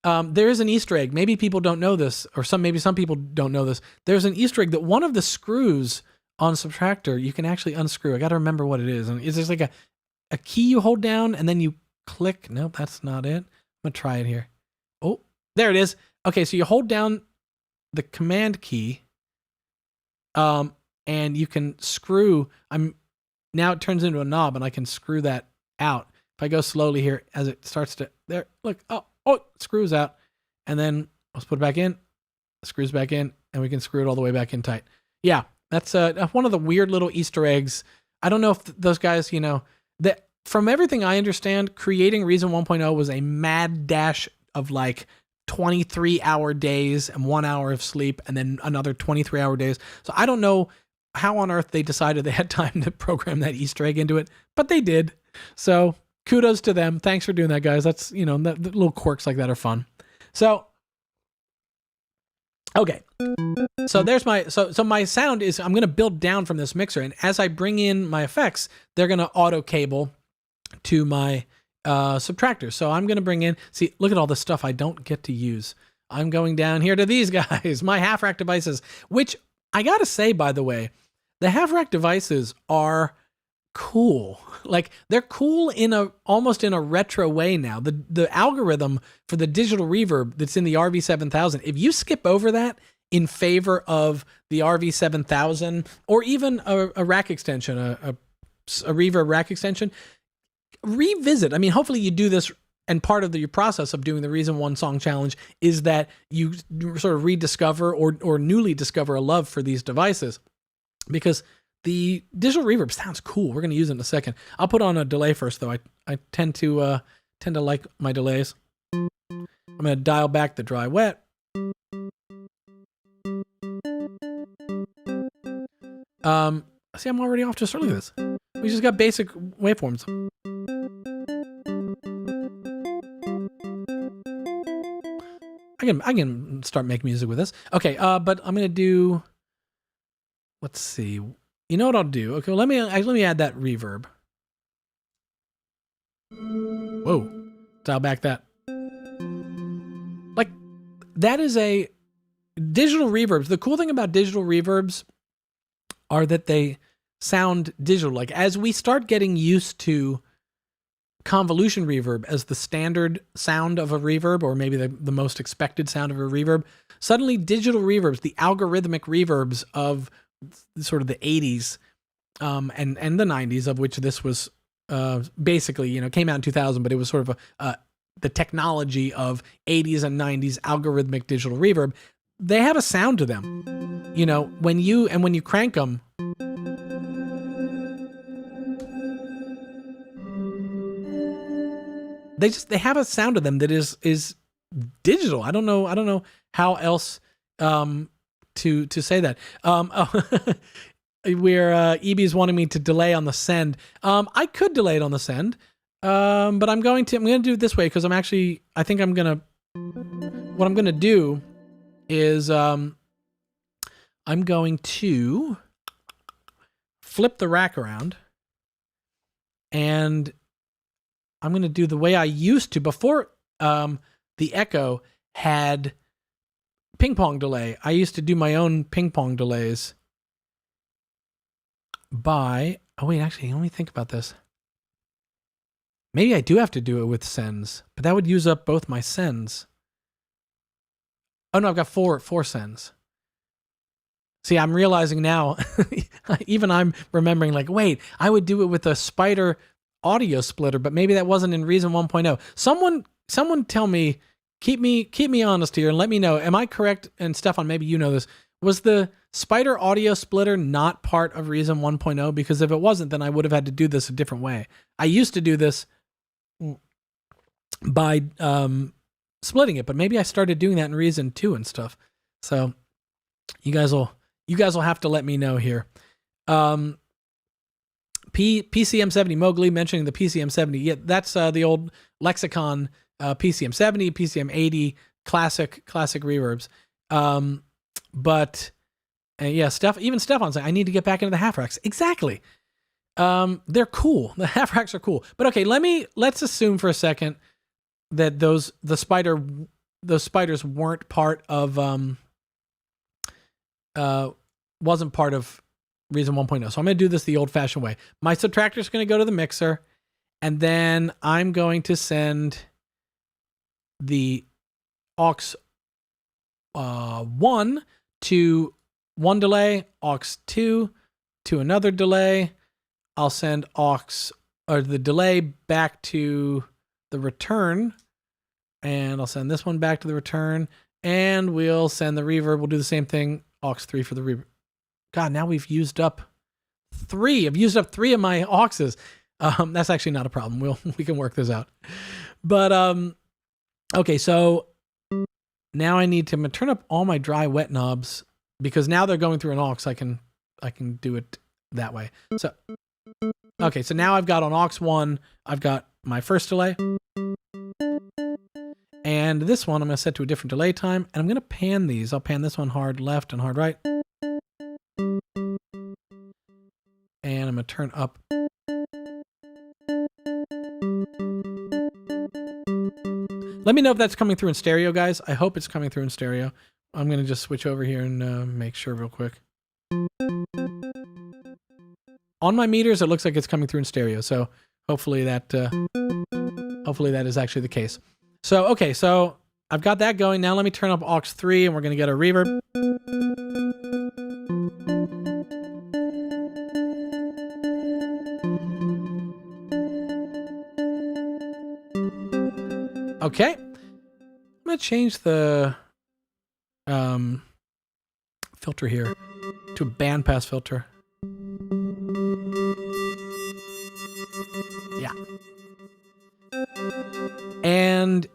There is an Easter egg. Maybe people don't know this, or maybe some people don't know this. There's an Easter egg that one of the screws on Subtractor you can actually unscrew. I got to remember what it is. And is there like a key you hold down and then you click? Nope, that's not it. I'm gonna try it here. Oh, there it is. Okay, so you hold down the command key, and you can screw. Now it turns into a knob, and I can screw that out. If I go slowly here, as it starts to there, look. Oh, it screws out, and then let's put it back in. Screws back in, and we can screw it all the way back in tight. Yeah, that's one of the weird little Easter eggs. I don't know if those guys, that from everything I understand, creating Reason 1.0 was a mad dash of like 23-hour days and 1 hour of sleep, and then another 23-hour days. So I don't know how on earth they decided they had time to program that Easter egg into it, but they did. So kudos to them. Thanks for doing that, guys. That's, the little quirks like that are fun. So, okay. So there's my sound is, I'm going to build down from this mixer, and as I bring in my effects, they're going to auto cable to my subtractor. So I'm going to bring in, see, look at all the stuff I don't get to use. I'm going down here to these guys, my half rack devices, which I got to say, by the way, the half rack devices are cool. Like, they're cool almost in a retro way now. The algorithm for the digital reverb that's in the RV7000, if you skip over that in favor of the RV7000 or even a rack extension, a reverb rack extension, revisit. I mean, hopefully you do this, and part of your process of doing the Reason 1 Song Challenge is that you sort of rediscover or newly discover a love for these devices, because the digital reverb sounds cool. We're going to use it in a second. I'll put on a delay first, though. I tend to like my delays. I'm going to dial back the dry wet. See, I'm already off to a start. Look at this. We just got basic waveforms. I can start making music with this. Okay, but I'm going to do, let's see. You know what I'll do? Okay, let me add that reverb. Whoa, dial back that. Like, that is a digital reverbs. The cool thing about digital reverbs are that they sound digital. Like, as we start getting used to convolution reverb as the standard sound of a reverb, or maybe the most expected sound of a reverb, suddenly digital reverbs, the algorithmic reverbs of sort of the 80s and the 90s, of which this was basically, came out in 2000, but it was sort of the technology of 80s and 90s algorithmic digital reverb. They have a sound to them, when you crank them. They have a sound to them that is digital. I don't know how else to say that. Where EB's wanting me to delay on the send. I could delay it on the send, but I'm going to do it this way, because what I'm gonna do is I'm going to flip the rack around, and I'm going to do the way I used to before the Echo had ping pong delay. I used to do my own ping pong delays by, actually, let me think about this. Maybe I do have to do it with sends, but that would use up both my sends. Oh no, I've got four sends. See, I'm realizing now, even I'm remembering, like, wait, I would do it with a Spider audio splitter, but maybe that wasn't in Reason 1.0. Someone tell me, keep me honest here and let me know. Am I correct? And Stefan, maybe you know this. Was the Spider audio splitter not part of Reason 1.0? Because if it wasn't, then I would have had to do this a different way. I used to do this by splitting it, but maybe I started doing that in Reason 2 and stuff. So you guys will have to let me know here. PCM70 Mowgli mentioning the PCM70. Yeah, that's the old Lexicon PCM70, PCM80 classic reverbs. But yeah, even Stefan's like, I need to get back into the half racks. Exactly. They're cool. The half racks are cool. But okay, let's assume for a second that those spiders weren't part of wasn't part of Reason 1.0. So I'm going to do this the old-fashioned way. My subtractor is going to go to the mixer, and then I'm going to send the aux 1 to one delay, aux 2 to another delay. I'll send the delay back to the return, and I'll send this one back to the return, and we'll send the reverb. We'll do the same thing, aux 3 for the reverb. God, now we've used up 3. I've used up 3 of my auxes. That's actually not a problem. We can work this out. But okay, so now I need to turn up all my dry wet knobs because now they're going through an aux. I can do it that way. So okay, so now I've got on aux 1, I've got my first delay. And this one I'm going to set to a different delay time, and I'm going to pan these. I'll pan this one hard left and hard right. And I'm going to turn up. Let me know if that's coming through in stereo, guys. I hope it's coming through in stereo. I'm going to just switch over here and make sure real quick. On my meters, it looks like it's coming through in stereo. So hopefully that is actually the case. So, okay, so I've got that going. Now let me turn up aux 3 and we're going to get a reverb. Okay, I'm going to change the filter here to a bandpass filter. Yeah. And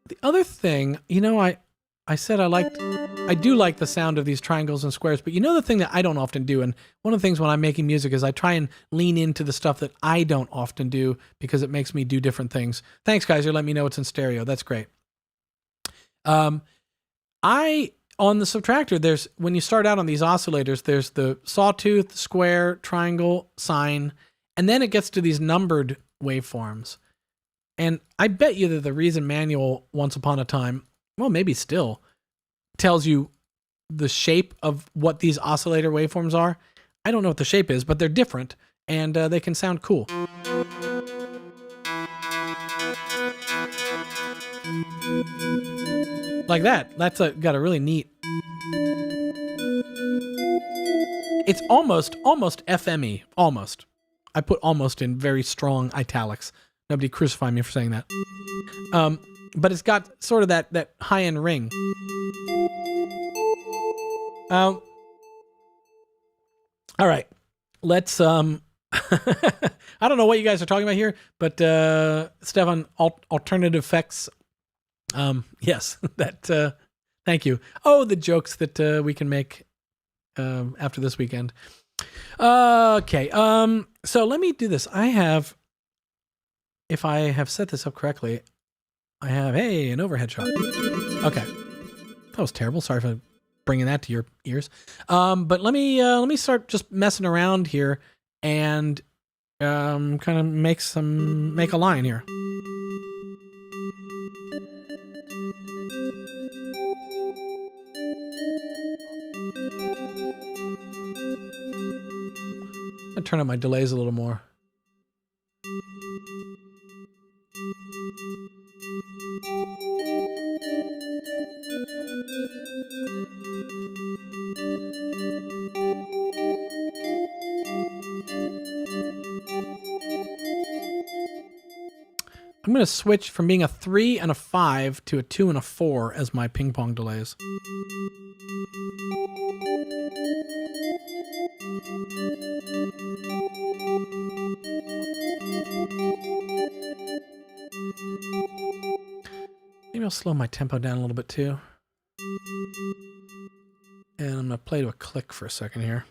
the other thing, I said I do like the sound of these triangles and squares, but the thing that I don't often do, and one of the things when I'm making music is I try and lean into the stuff that I don't often do because it makes me do different things. Thanks, guys. You're letting me know it's in stereo. That's great. On the Subtractor, when you start out on these oscillators, there's the sawtooth, square, triangle, sine, and then it gets to these numbered waveforms. And I bet you that the Reason manual once upon a time, well, maybe still, tells you the shape of what these oscillator waveforms are. I don't know what the shape is, but they're different, and they can sound cool. Like that. That's got a really neat... It's almost FME. Almost. I put almost in very strong italics. Nobody crucify me for saying that. But it's got sort of that high-end ring. All right. Let's... I don't know what you guys are talking about here, but Stefan, alternative effects. Yes, that... thank you. Oh, the jokes that we can make after this weekend. Okay. So let me do this. If I have set this up correctly, I have, an overhead shot. Okay. That was terrible. Sorry for bringing that to your ears. But let me start just messing around here and kind of make a line here. I'll turn up my delays a little more. I'm going to switch from being a 3 and a 5 to a 2 and a 4 as my ping pong delays. Maybe I'll slow my tempo down a little bit too. And I'm going to play to a click for a second here.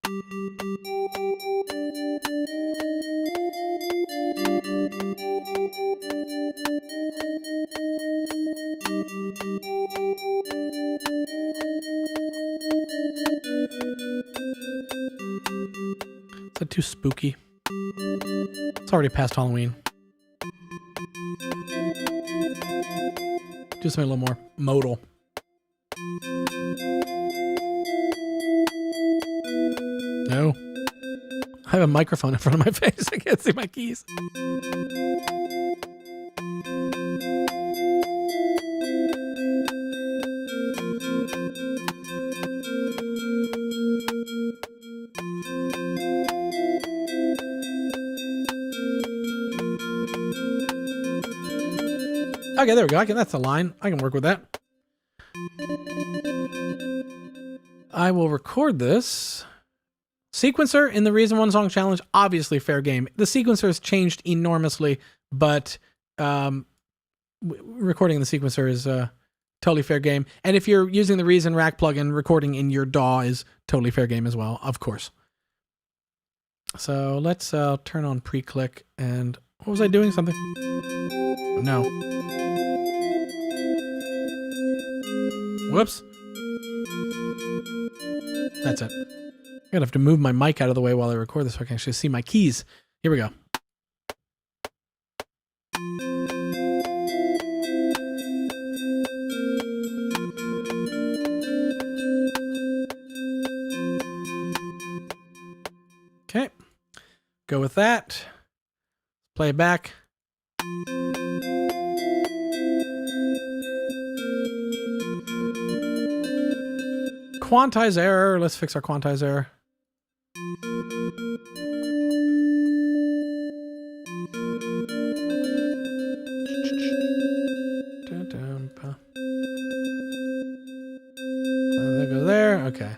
Is that too spooky? It's already past Halloween. Do something a little more modal. No. I have a microphone in front of my face. I can't see my keys. Okay, there we go. That's a line. I can work with that. I will record this. Sequencer in the Reason 1 Song Challenge, obviously fair game. The sequencer has changed enormously, but recording the sequencer is totally fair game. And if you're using the Reason Rack plugin, recording in your DAW is totally fair game as well, of course. So let's turn on pre-click. And what was I doing? Something? No. Whoops. That's it. I'm gonna have to move my mic out of the way while I record this so I can actually see my keys. Here we go. Okay. Go with that. Play it back. Quantize error. Let's fix our quantize error. There goes there. Okay.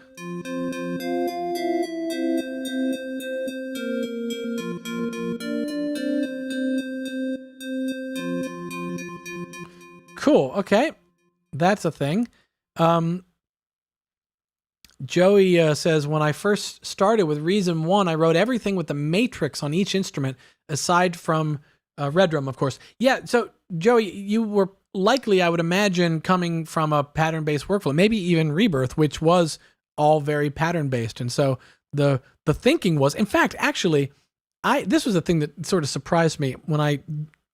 Cool. Okay. That's a thing. Joey says, when I first started with Reason 1, I wrote everything with the matrix on each instrument, aside from Red Drum, of course. Yeah, so Joey, you were likely, I would imagine, coming from a pattern-based workflow, maybe even Rebirth, which was all very pattern-based. And so the thinking was, in fact, actually, this was a thing that sort of surprised me when I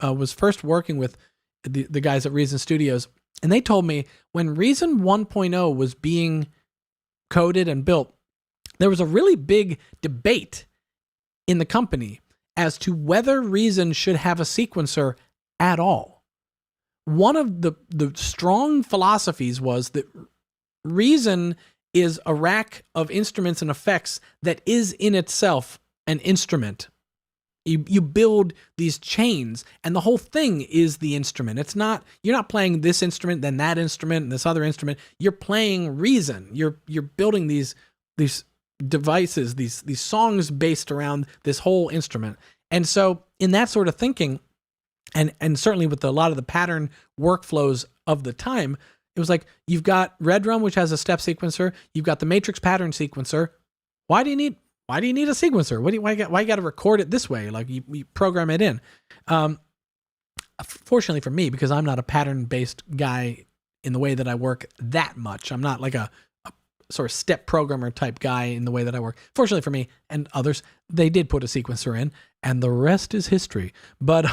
was first working with the guys at Reason Studios, and they told me when Reason 1.0 was being coded and built, there was a really big debate in the company as to whether Reason should have a sequencer at all. One of the strong philosophies was that Reason is a rack of instruments and effects that is in itself an instrument. You build these chains, and the whole thing is the instrument. It's not, you're not playing this instrument, then that instrument, and this other instrument. You're playing Reason. You're building these devices, these songs based around this whole instrument. And so in that sort of thinking, and certainly with a lot of the pattern workflows of the time, it was like, you've got Red Drum, which has a step sequencer. You've got the matrix pattern sequencer. Why do you need a sequencer? Why you got to record it this way? Like you program it in. Fortunately for me, because I'm not a pattern-based guy in the way that I work that much. I'm not like a sort of step programmer type guy in the way that I work. Fortunately for me and others, they did put a sequencer in, and the rest is history. But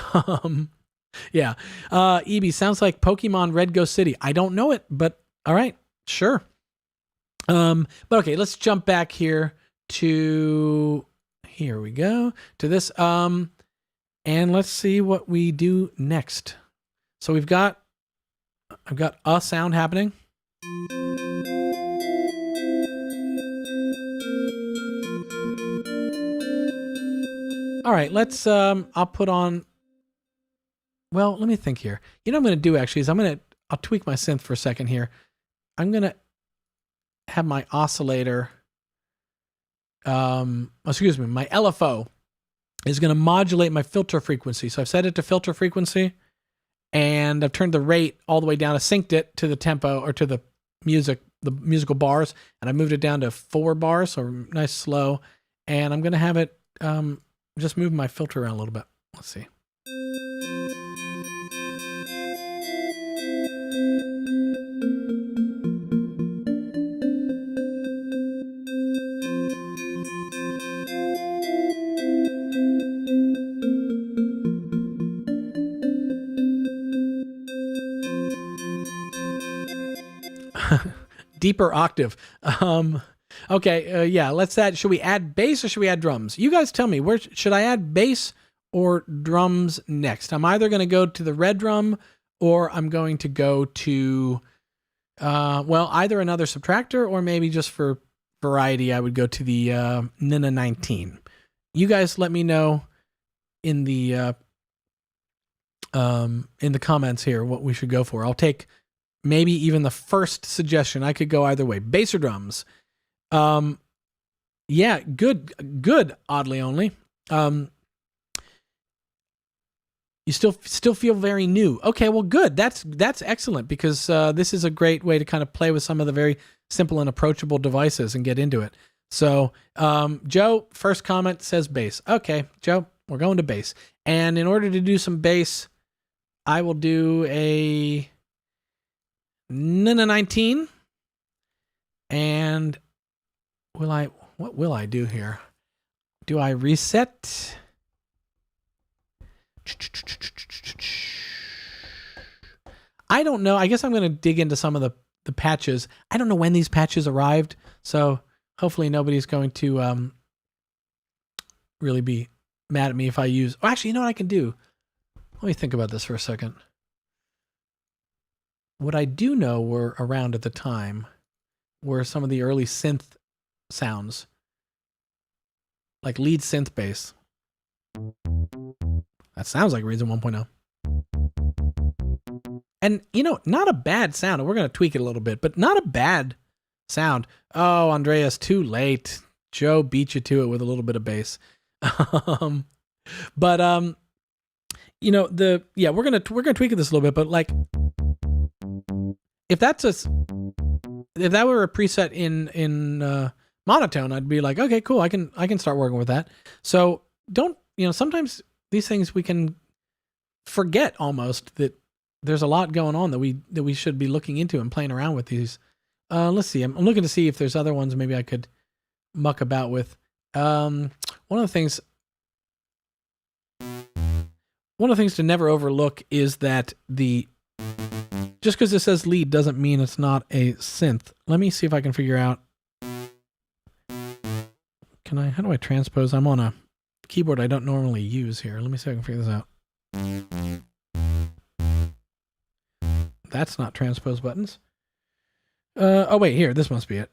yeah, EB sounds like Pokemon Red Ghost City. I don't know it, but all right, sure. But okay, let's jump back here to we go to this and let's see what we do next. So I've got a sound happening. All right, let's I'll put on, well, let me think here. You know what I'm going to do actually is I'll tweak my synth for a second here. I'm going to have my oscillator my LFO is going to modulate my filter frequency. So I've set it to filter frequency, and I've turned the rate all the way down. I synced it to the tempo or to the music the musical bars, and I moved it down to 4 bars, so nice slow. And I'm gonna have it just move my filter around a little bit. Let's see. Deeper octave. Okay, yeah, let's add, should we add bass or should we add drums? You guys tell me, where should I add bass or drums next? I'm either going to go to the red drum or I'm going to go to, well, either another Subtractor or maybe just for variety, I would go to the Nina 19. You guys let me know in the comments here what we should go for. I'll take maybe even the first suggestion. I could go either way, bass or drums. Yeah, good, oddly only. You still feel very new. Okay, well, good. That's excellent, because this is a great way to kind of play with some of the very simple and approachable devices and get into it. So, Joe, first comment says bass. Okay, Joe, we're going to bass. And in order to do some bass, I will do a Nina 19. And what will I do here? Do I reset? I don't know. I guess I'm going to dig into some of the patches. I don't know when these patches arrived, so hopefully nobody's going to really be mad at me if I use... Oh, actually, you know what I can do? Let me think about this for a second. What I do know were around at the time were some of the early synth sounds, like lead synth bass. That sounds like Reason 1.0. And, you know, not a bad sound. We're going to tweak it a little bit, but not a bad sound. Oh, Andreas, too late. Joe beat you to it with a little bit of bass. But you know, we're gonna tweak this a little bit, but like, if that were a preset in monotone, I'd be like, okay, cool, I can start working with that. So don't, you know, sometimes these things we can forget almost that there's a lot going on that we should be looking into and playing around with these. Let's see. I'm looking to see if there's other ones maybe I could muck about with. One of the things to never overlook is that just because it says lead doesn't mean it's not a synth. Let me see if I can figure out. How do I transpose? I'm on a keyboard I don't normally use here. Let me see if I can figure this out. That's not transpose buttons. Oh wait, here, this must be it.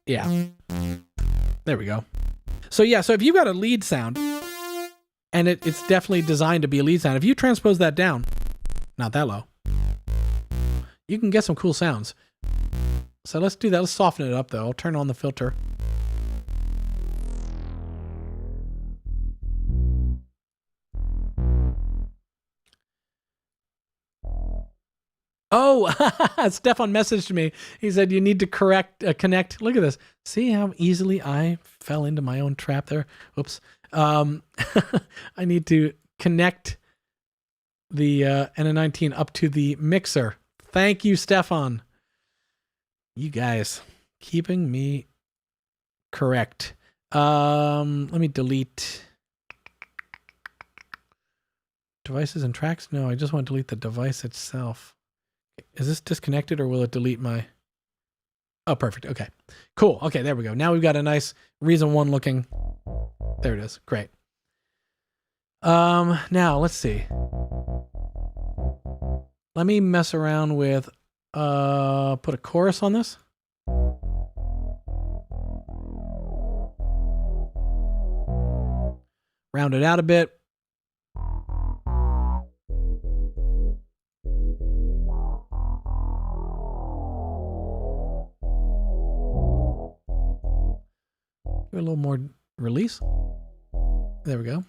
Yeah. There we go. So yeah, so if you've got a lead sound, and it's definitely designed to be a lead sound, if you transpose that down, not that low, you can get some cool sounds. So let's do that. Let's soften it up though. I'll turn on the filter. Oh, Stefan messaged me. He said, you need to connect. Look at this. See how easily I fell into my own trap there? Oops. I need to connect the NN19 up to the mixer. Thank you, Stefan. You guys keeping me correct. Let me delete devices and tracks. No, I just want to delete the device itself. Is this disconnected or will it delete my... Oh, perfect. Okay, cool. Okay, there we go. Now we've got a nice Reason 1 looking... There it is. Great. Now let's see. Let me mess around with, put a chorus on this. Round it out a bit. Give it a little more release. There we go.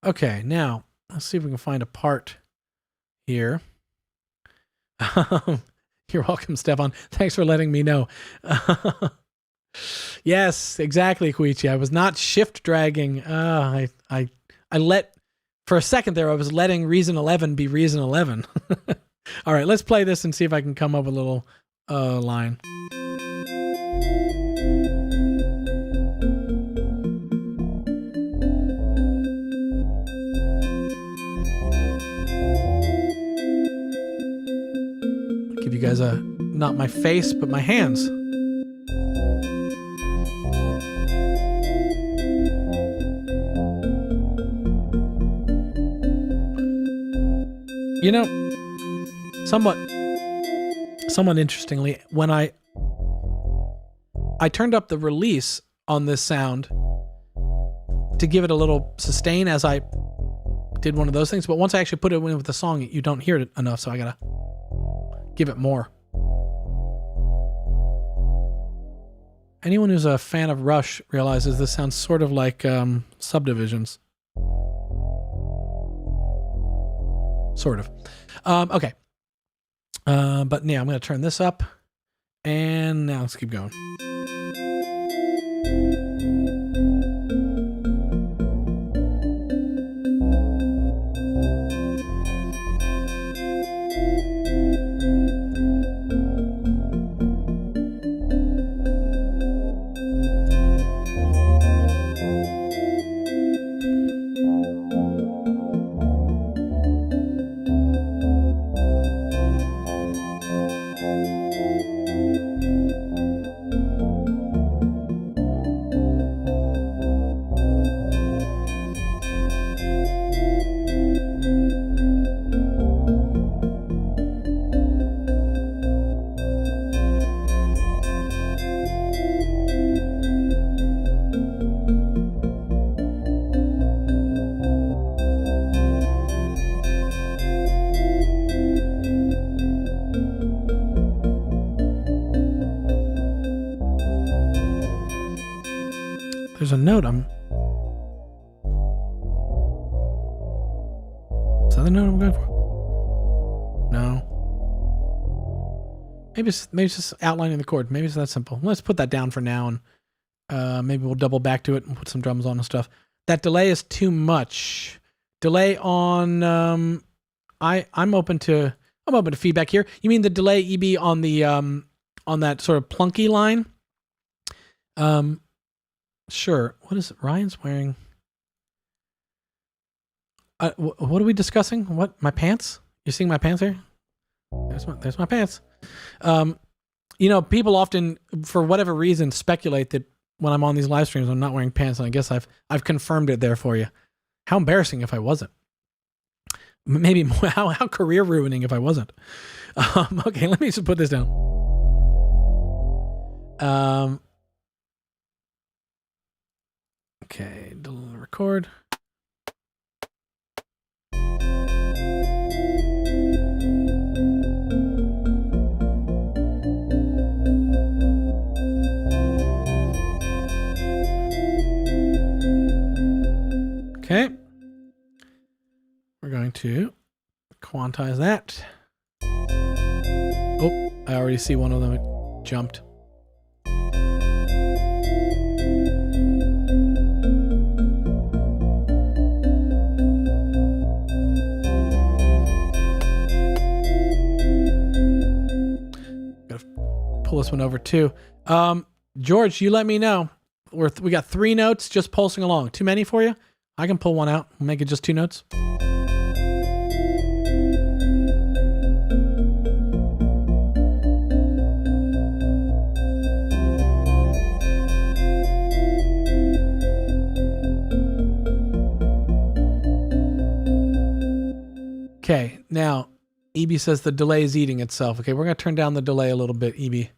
Okay, now, Let's see if we can find a part here. You're welcome, Stefan. Thanks for letting me know. Yes, exactly, Koichi. I was not shift dragging. I let, for a second there, I was letting Reason 11 be Reason 11. All right, let's play this and see if I can come up with a little line. Give you guys not my face, but my hands. You know, somewhat interestingly, when I turned up the release on this sound to give it a little sustain as I did one of those things, but once I actually put it in with the song, you don't hear it enough, so I gotta give it more. Anyone who's a fan of Rush realizes this sounds sort of like Subdivisions. Sort of. Okay. But yeah, I'm going to turn this up. And now let's keep going. There's a note. Is that the note I'm going for? No. Maybe it's just outlining the chord. Maybe it's that simple. Let's put that down for now, and maybe we'll double back to it and put some drums on and stuff. That delay is too much. Delay on. I'm open to feedback here. You mean the delay, EB, on the on that sort of plunky line? Sure. What is it? Ryan's wearing. What are we discussing? What? My pants? You seeing my pants here? There's my pants. You know, people often, for whatever reason, speculate that when I'm on these live streams, I'm not wearing pants, and I guess I've confirmed it there for you. How embarrassing if I wasn't. Maybe more, how career ruining if I wasn't. Okay, let me just put this down. Okay, record. Okay. We're going to quantize that. Oh, I already see one of them. It jumped. Pull this one over too. George, you let me know. We got 3 notes just pulsing along. Too many for you? I can pull one out and make it just 2 notes. Okay, now EB says the delay is eating itself. Okay, we're going to turn down the delay a little bit, EB.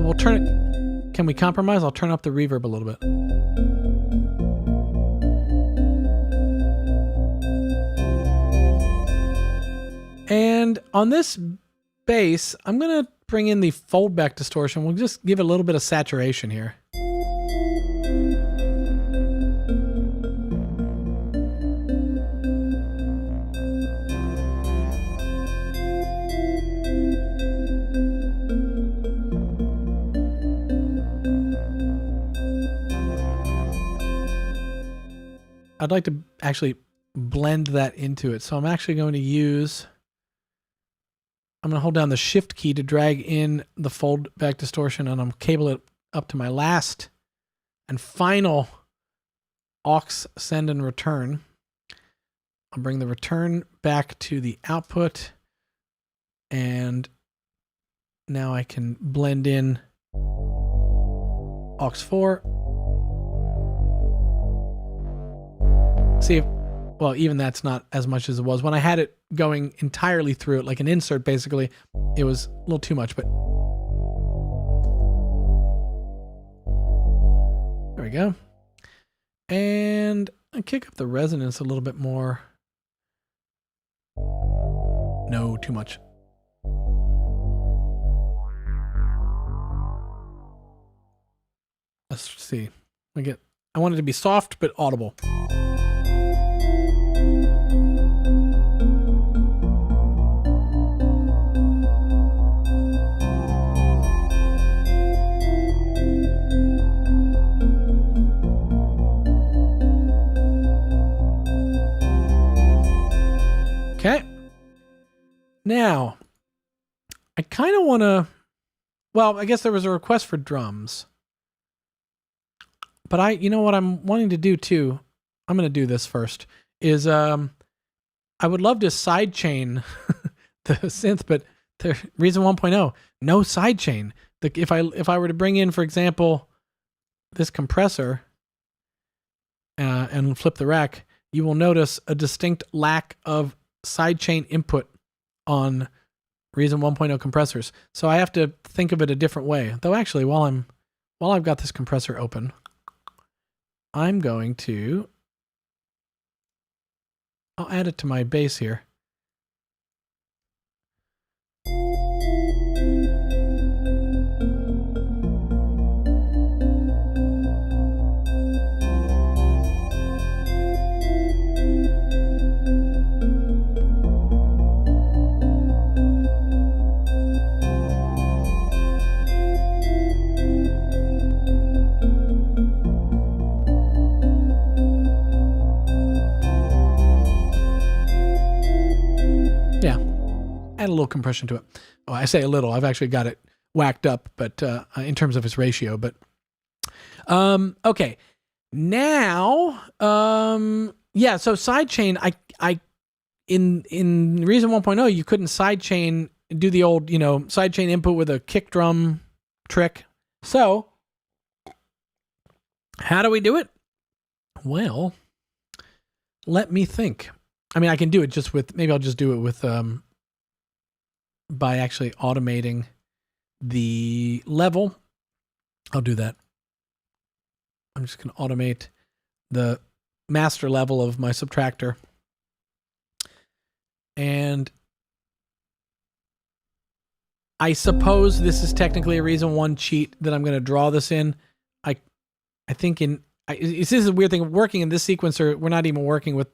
We'll turn it. Can we compromise? I'll turn up the reverb a little bit. And on this bass, I'm going to bring in the foldback distortion. We'll just give it a little bit of saturation here. I'd like to actually blend that into it. So I'm actually going to use, I'm going to hold down the shift key to drag in the fold back distortion, and I'm cable it up to my last and final aux send and return. I'll bring the return back to the output, and now I can blend in aux 4. See if, well, even that's not as much as it was. When I had it going entirely through it, like an insert basically, it was a little too much, but there we go. And I kick up the resonance a little bit more. No, too much. Let's see. I want it to be soft but audible. Okay. Now, I kind of want to, well, I guess there was a request for drums. But you know what I'm wanting to do too, I'm going to do this first, is I would love to sidechain the synth, but the Reason 1.0, no sidechain. If I were to bring in, for example, this compressor and flip the rack, you will notice a distinct lack of sidechain input on Reason 1.0 compressors. So I have to think of it a different way. Though actually, while I've got this compressor open, I'm going to, I'll add it to my bass here. Add a little compression to it. Oh, I say a little. I've actually got it whacked up, but in terms of its ratio. But okay, now yeah. So sidechain, I in Reason 1.0, you couldn't sidechain, do the old sidechain input with a kick drum trick. So how do we do it? Well, let me think. I mean, I can do it just with, maybe I'll just do it with by actually automating the level. I'll do that. I'm just going to automate the master level of my Subtractor. And I suppose this is technically a Reason 1 cheat that I'm going to draw this in. I think this is a weird thing. Working in this sequencer, we're not even working with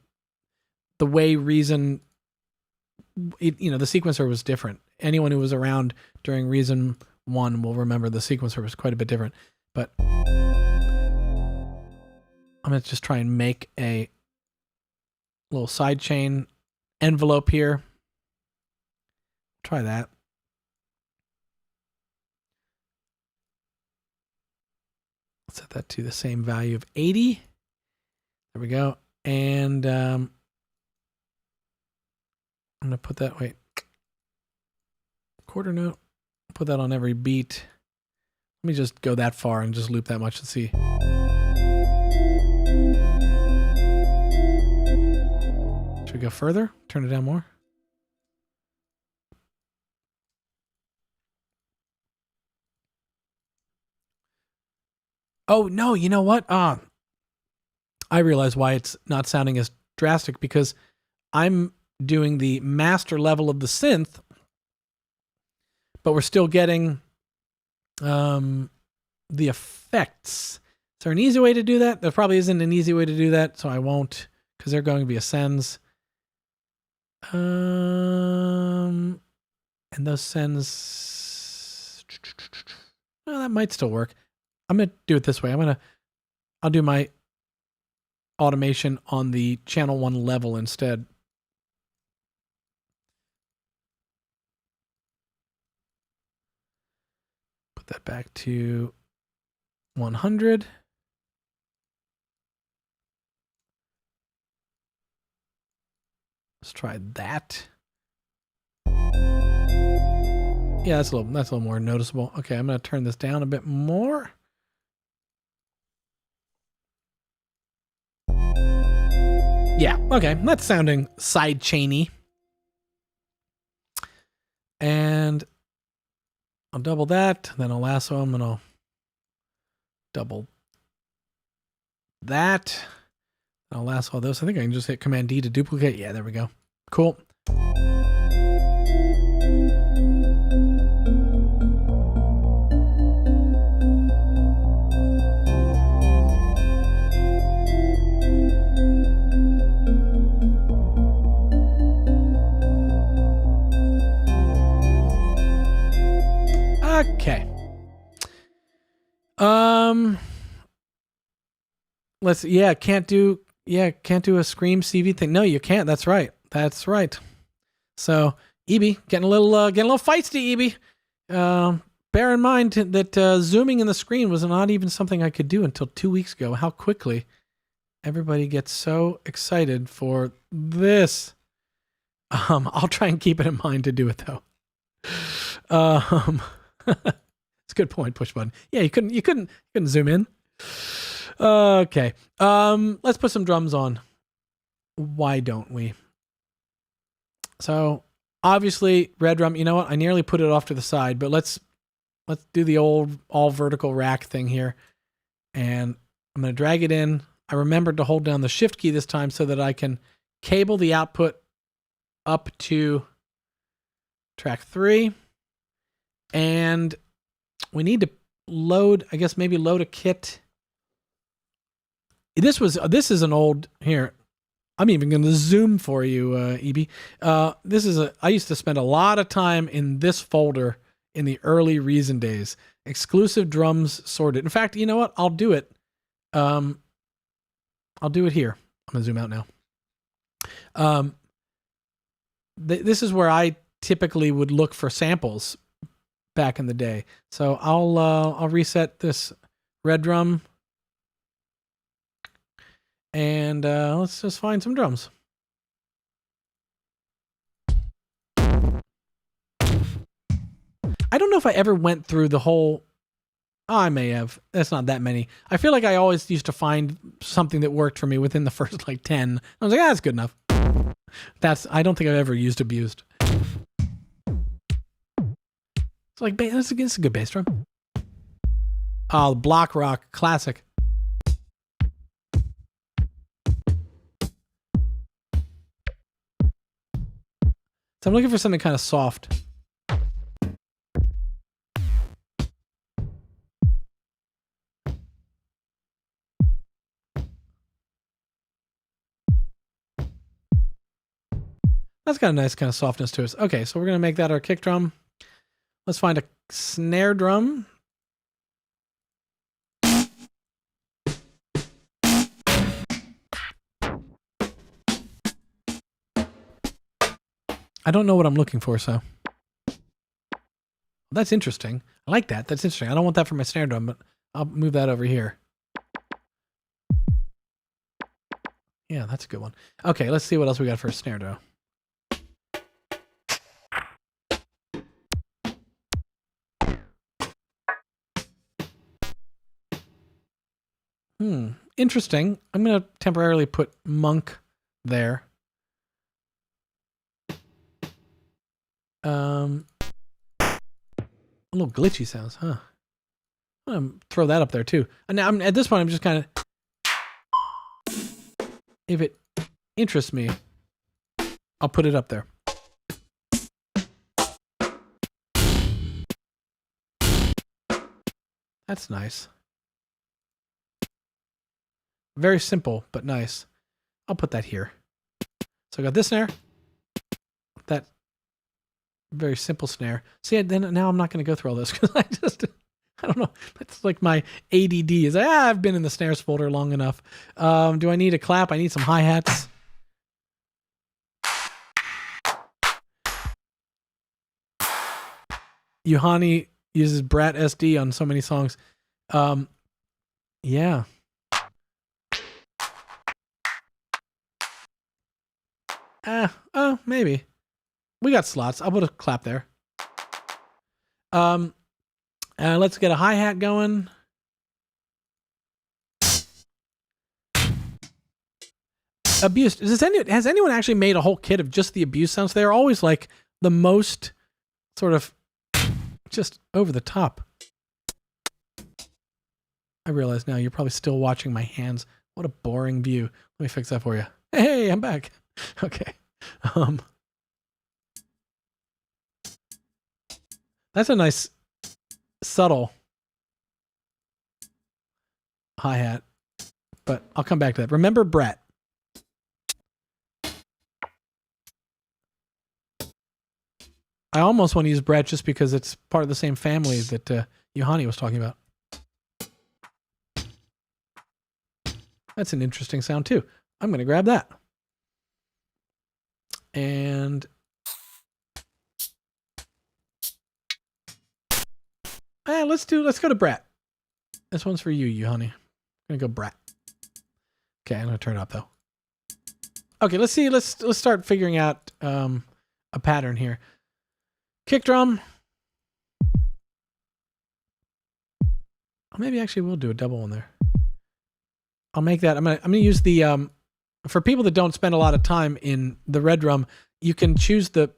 the way Reason, the sequencer was different. Anyone who was around during Reason 1 will remember the sequencer was quite a bit different. But I'm going to just try and make a little sidechain envelope here. Try that. Set that to the same value of 80. There we go. And I'm going to put that, quarter note, put that on every beat. Let me just go that far and just loop that much and see. Should we go further? Turn it down more? Oh, no, you know what? I realize why it's not sounding as drastic, because I'm doing the master level of the synth but we're still getting the effects. Is there an easy way to do that? There probably isn't an easy way to do that, so I won't, because they're going to be ascends. And those sends, well, that might still work. I'm going to do it this way. I'll do my automation on the channel 1 level instead. Put that back to 100. Let's try that. Yeah, that's a little more noticeable. Okay, I'm going to turn this down a bit more. Yeah, okay, that's sounding sidechainy. And I'll double that, then I'll lasso them, and I'll double that. I'll lasso all those. I think I can just hit Command D to duplicate. Yeah, there we go. Cool. Okay. Can't do a Scream CV thing. No, you can't. That's right. That's right. So, EB, getting a little feisty, EB. Bear in mind that zooming in the screen was not even something I could do until 2 weeks ago. How quickly everybody gets so excited for this. I'll try and keep it in mind to do it though. It's a good point. Push button. Yeah, you couldn't zoom in. Okay. Let's put some drums on. Why don't we? So obviously red drum, you know what? I nearly put it off to the side, but let's do the old all vertical rack thing here. And I'm going to drag it in. I remembered to hold down the shift key this time so that I can cable the output up to track 3. And we need to load, I guess maybe load a kit. This is an old, here, I'm even going to zoom for you, EB. I used to spend a lot of time in this folder in the early Reason days. Exclusive drums sorted. In fact, you know what? I'll do it. I'll do it here. I'm going to zoom out now. This is where I typically would look for samples back in the day. So I'll reset this red drum. And let's just find some drums. I don't know if I ever went through the whole... Oh, I may have. That's not that many. I feel like I always used to find something that worked for me within the first like 10. I was like, that's good enough. I don't think I've ever used abused. It's like, that's a good bass drum. Oh, block rock, classic. So I'm looking for something kind of soft. That's got a nice kind of softness to it. Okay, so we're going to make that our kick drum. Let's find a snare drum. I don't know what I'm looking for, so. That's interesting. I like that. That's interesting. I don't want that for my snare drum, but I'll move that over here. Yeah, that's a good one. Okay, let's see what else we got for a snare drum. Interesting. I'm going to temporarily put Monk there. A little glitchy sounds, huh? I'm going to throw that up there too. And now at this point, I'm just kind of, if it interests me, I'll put it up there. That's nice. Very simple, but nice. I'll put that here. So I got this snare. That very simple snare. See, then now I'm not going to go through all this because I don't know. That's like my ADD is, I've been in the snares folder long enough. Do I need a clap? I need some hi-hats. Yohani uses Brat SD on so many songs. Yeah. Oh, maybe. We got slots. I'll put a clap there. Let's get a hi-hat going. Abuse. Has anyone actually made a whole kit of just the abuse sounds? They're always like the most sort of just over the top. I realize now you're probably still watching my hands. What a boring view. Let me fix that for you. Hey, I'm back. Okay. That's a nice subtle hi-hat, but I'll come back to that. Remember Brett. I almost want to use Brett just because it's part of the same family that Yohani was talking about. That's an interesting sound too. I'm going to grab that. And let's go to Brett. This one's for you, Yohani. I'm going to go Brett. Okay, I'm going to turn it up though. Okay, let's see. Let's start figuring out a pattern here. Kick drum. Maybe actually we'll do a double one there. I'll make that. I'm gonna use the for people that don't spend a lot of time in the red drum, you can choose the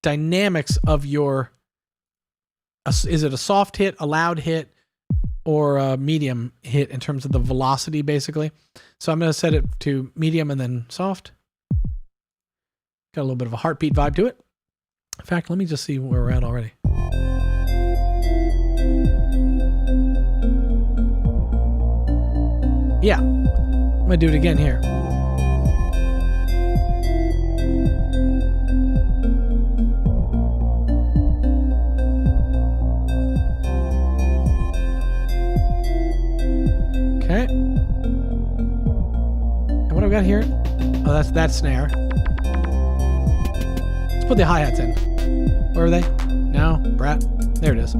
dynamics of your is it a soft hit, a loud hit, or a medium hit in terms of the velocity basically. So I'm gonna set it to medium and then soft. Got a little bit of a heartbeat vibe to it. In fact, let me just see where we're at already. Yeah, I'm gonna do it again here. Okay. And what I've got here? Oh, that's that snare. Let's put the hi-hats in. Where are they? No, Brat. There it is.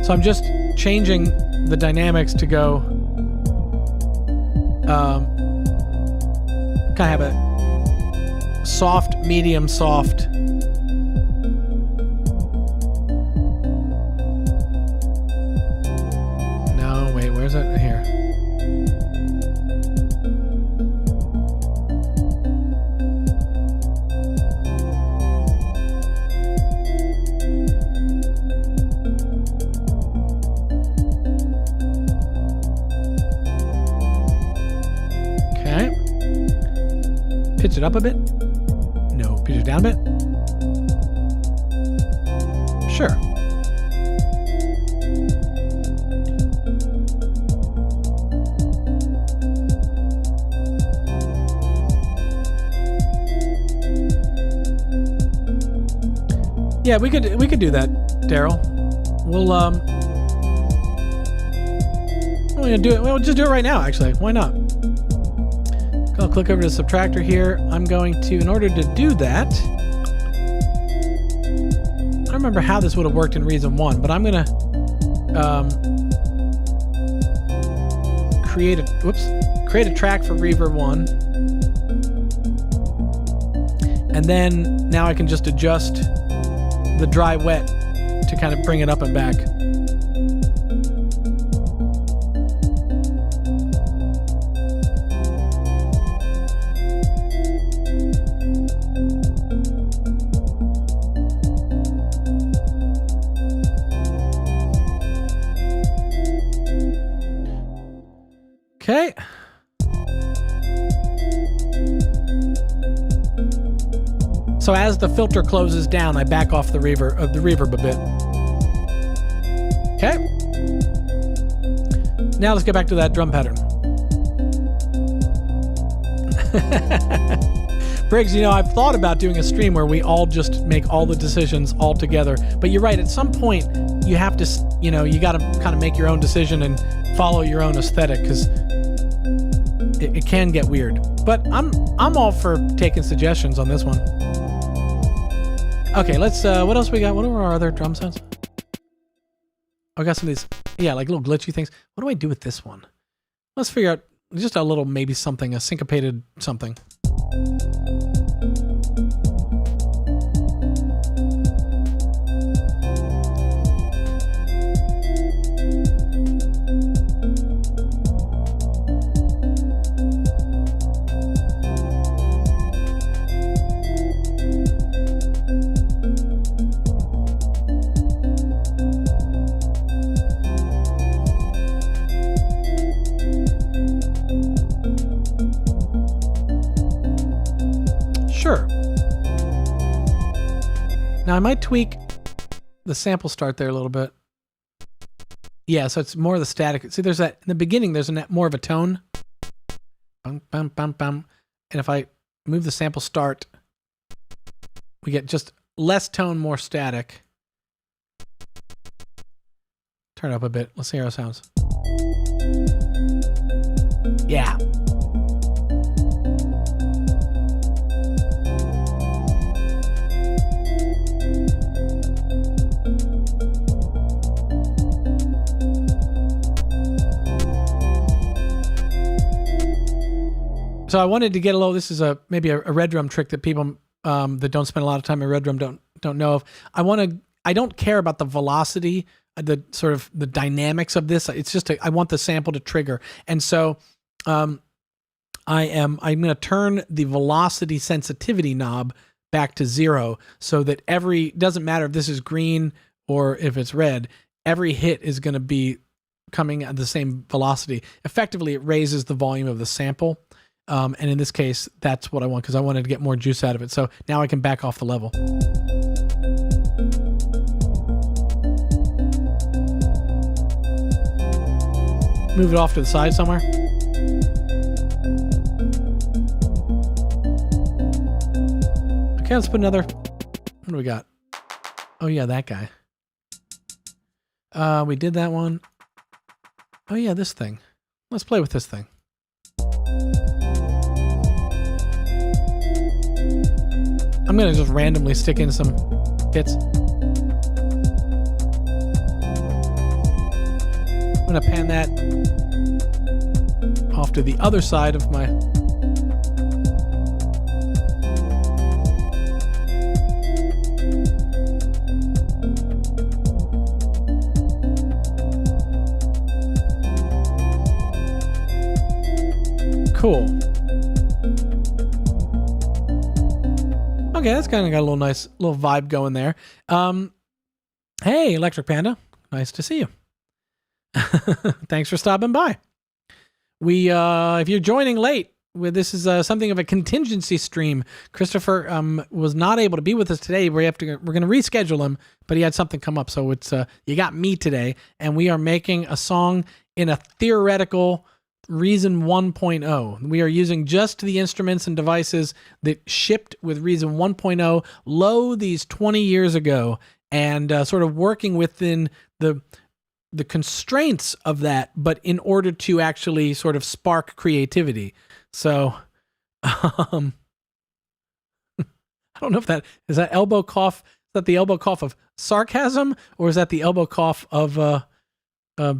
So I'm just changing the dynamics to go kind of have a soft, medium, soft. No, wait, where's it? Here. Pitch it up a bit? No. Pitch it down a bit? Sure. Yeah, we could do that, Daryl. We'll do it. We'll just do it right now, actually. Why not? I'll click over to Subtractor here. I'm going to, in order to do that, I don't remember how this would have worked in Reason 1, but I'm going to create a track for Reverb 1. And then now I can just adjust the dry wet to kind of bring it up and back. Okay. So as the filter closes down, I back off the reverb a bit. Okay. Now let's get back to that drum pattern. Briggs, you know, I've thought about doing a stream where we all just make all the decisions all together. But you're right, at some point, you have to, you know, you got to kind of make your own decision and follow your own aesthetic, because it can get weird. But I'm all for taking suggestions on this one. Okay, let's, what else we got? What are our other drum sounds? I got some of these, yeah, like little glitchy things. What do I do with this one? Let's figure out just a little, maybe something, a syncopated something. Sure. Now I might tweak the sample start there a little bit. Yeah, so it's more of the static. See, there's that in the beginning. There's more of a tone. Bum, bum, bum, bum. And if I move the sample start, we get just less tone, more static. Turn it up a bit. Let's see how it sounds. Yeah. So I wanted to get a little. This is maybe a red drum trick that people that don't spend a lot of time in red drum don't know of. I don't care about the velocity, the sort of the dynamics of this. It's just I want the sample to trigger, and so I'm going to turn the velocity sensitivity knob back to 0, so that doesn't matter if this is green or if it's red, every hit is going to be coming at the same velocity. Effectively, it raises the volume of the sample. And in this case, that's what I want, because I wanted to get more juice out of it. So now I can back off the level. Move it off to the side somewhere. Okay, let's put another. What do we got? Oh yeah, that guy. We did that one. Oh yeah, this thing. Let's play with this thing. I'm going to just randomly stick in some hits. I'm going to pan that off to the other side of my... Cool. Okay, that's kind of got a little nice little vibe going there. Hey, Electric Panda, nice to see you. Thanks for stopping by. If you're joining late, this is something of a contingency stream. Christopher was not able to be with us today. We're going to reschedule him, but he had something come up, so it's you got me today, and we are making a song in a theoretical Reason 1.0. We are using just the instruments and devices that shipped with Reason 1.0 low these 20 years ago, and sort of working within the constraints of that, but in order to actually sort of spark creativity. So I don't know if that is that elbow cough. Is that the elbow cough of sarcasm, or is that the elbow cough of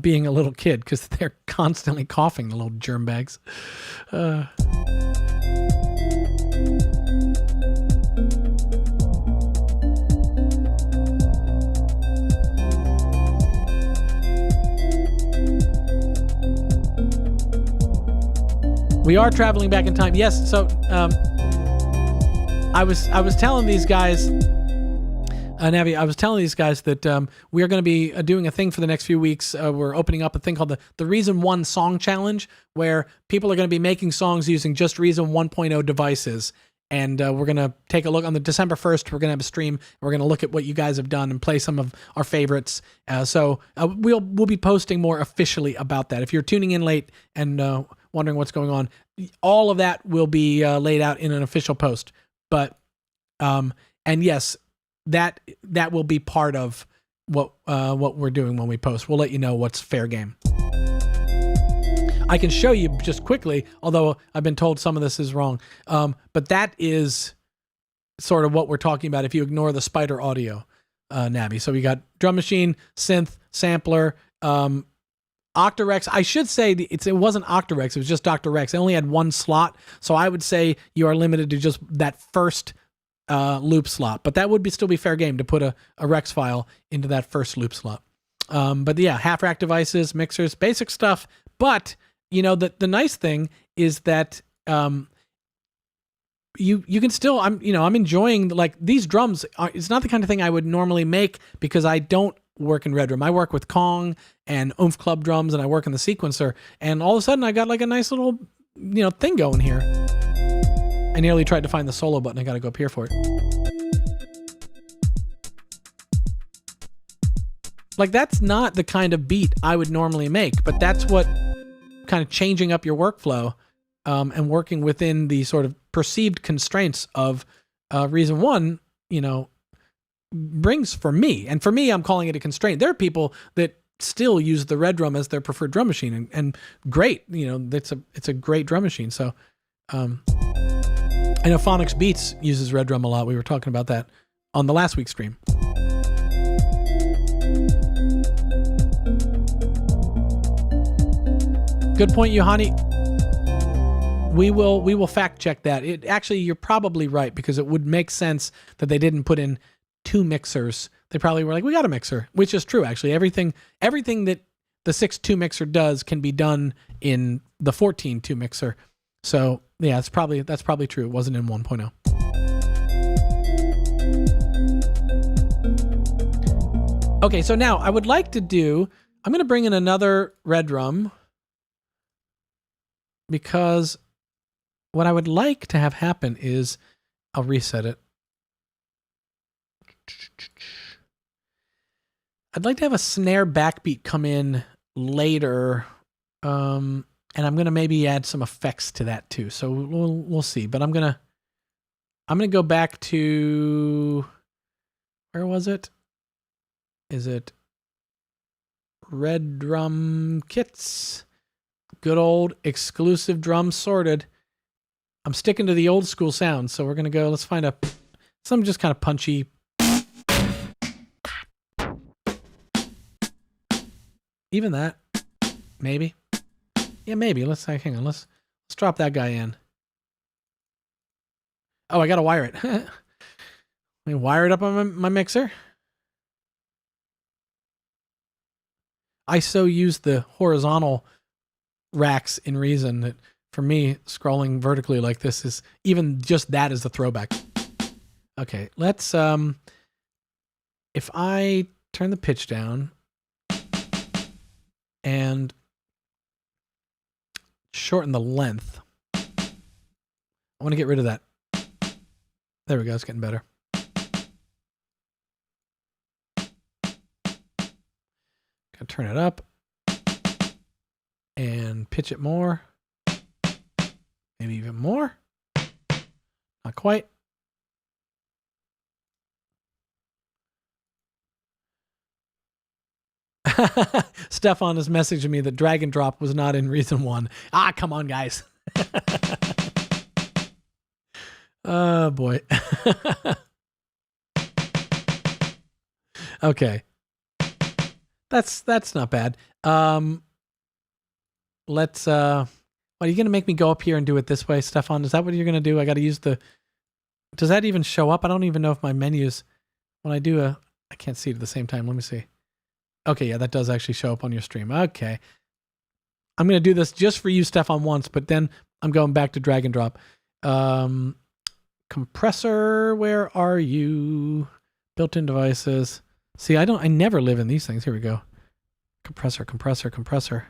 being a little kid, because they're constantly coughing, the little germ bags. We are traveling back in time. Yes, so I was telling these guys, Navi, I was telling these guys that we are going to be doing a thing for the next few weeks. We're opening up a thing called the Reason 1 Song Challenge, where people are going to be making songs using just Reason 1.0 devices. And we're going to take a look on the December 1st. We're going to have a stream. We're going to look at what you guys have done and play some of our favorites. So we'll be posting more officially about that. If you're tuning in late and wondering what's going on, all of that will be laid out in an official post. But, and yes, that will be part of what we're doing when we post. We'll let you know what's fair game. I can show you just quickly, although I've been told some of this is wrong. But that is sort of what we're talking about if you ignore the spider audio, Nabby. So we got drum machine, synth, sampler, Octarex. I should say it wasn't Octarex, it was just Dr. Rex. It only had one slot. So I would say you are limited to just that first loop slot. But that would still be fair game to put a Rex file into that first loop slot. But yeah, half rack devices, mixers, basic stuff. But you know, the nice thing is that you can still, I'm enjoying, like, these drums it's not the kind of thing I would normally make because I don't work in Red Room. I work with Kong and Oomph Club drums, and I work in the sequencer, and all of a sudden I got like a nice little thing going here. I nearly tried to find the solo button. I got to go up here for it. Like, that's not the kind of beat I would normally make, but that's what kind of changing up your workflow and working within the sort of perceived constraints of Reason 1, brings for me. And for me, I'm calling it a constraint. There are people that still use the Red Drum as their preferred drum machine, and great, it's a great drum machine. So I know Phonics Beats uses Red Drum a lot. We were talking about that on the last week's stream. Good point, Yohani. We will fact check that. It actually, you're probably right, because it would make sense that they didn't put in 2 mixers. They probably were like, we got a mixer, which is true actually. Everything that the 6.2 mixer does can be done in the 14.2 mixer. So yeah, that's probably true. It wasn't in 1.0. Okay, so now I'm going to bring in another Red Drum, because what I would like to have happen is, I'll reset it. I'd like to have a snare backbeat come in later, and I'm gonna maybe add some effects to that too. So we'll see. But I'm gonna go back to, where was it? Is it Red Drum Kits? Good old exclusive drum sorted. I'm sticking to the old school sound, so we're gonna go. Let's find some just kind of punchy. Even that, maybe. Yeah, maybe. Hang on. Let's drop that guy in. Oh, I gotta wire it. Let me wire it up on my mixer. I so use the horizontal racks in Reason that, for me, scrolling vertically like this is, even just that is the throwback. Okay, let's if I turn the pitch down and shorten the length, I want to get rid of that. There we go, it's getting better. Gotta turn it up and pitch it more. Maybe even more. Not quite. Stefan is messaging me that drag and drop was not in Reason 1. Ah, come on, guys. Oh, boy. Okay. That's not bad. Let's what, are you going to make me go up here and do it this way, Stefan? Is that what you're going to do? I got to use does that even show up? I don't even know if my menus, when I do I can't see it at the same time. Let me see. Okay, yeah, that does actually show up on your stream. Okay. I'm going to do this just for you, Stefan, once, but then I'm going back to drag and drop. Compressor, where are you? Built-in devices. See, I never live in these things. Here we go. Compressor, compressor, compressor.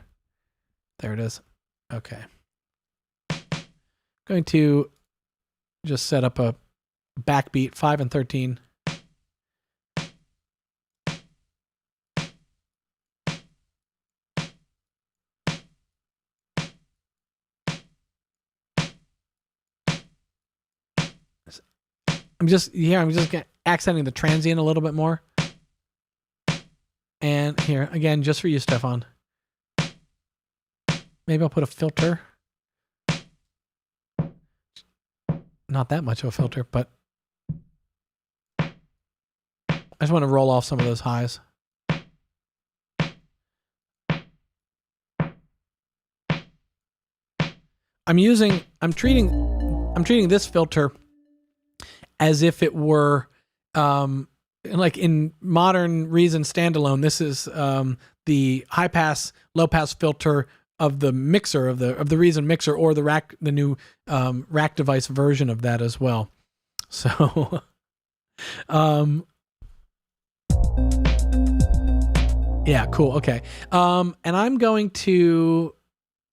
There it is. Okay. Going to just set up a backbeat 5 and 13. I'm just accenting the transient a little bit more. And here, again, just for you, Stefan. Maybe I'll put a filter. Not that much of a filter, but I just want to roll off some of those highs. I'm treating this filter as if it were like in modern Reason standalone. This is the high pass, low pass filter of the mixer of the Reason mixer, or the new rack device version of that as well. So yeah, cool. Okay. And I'm going to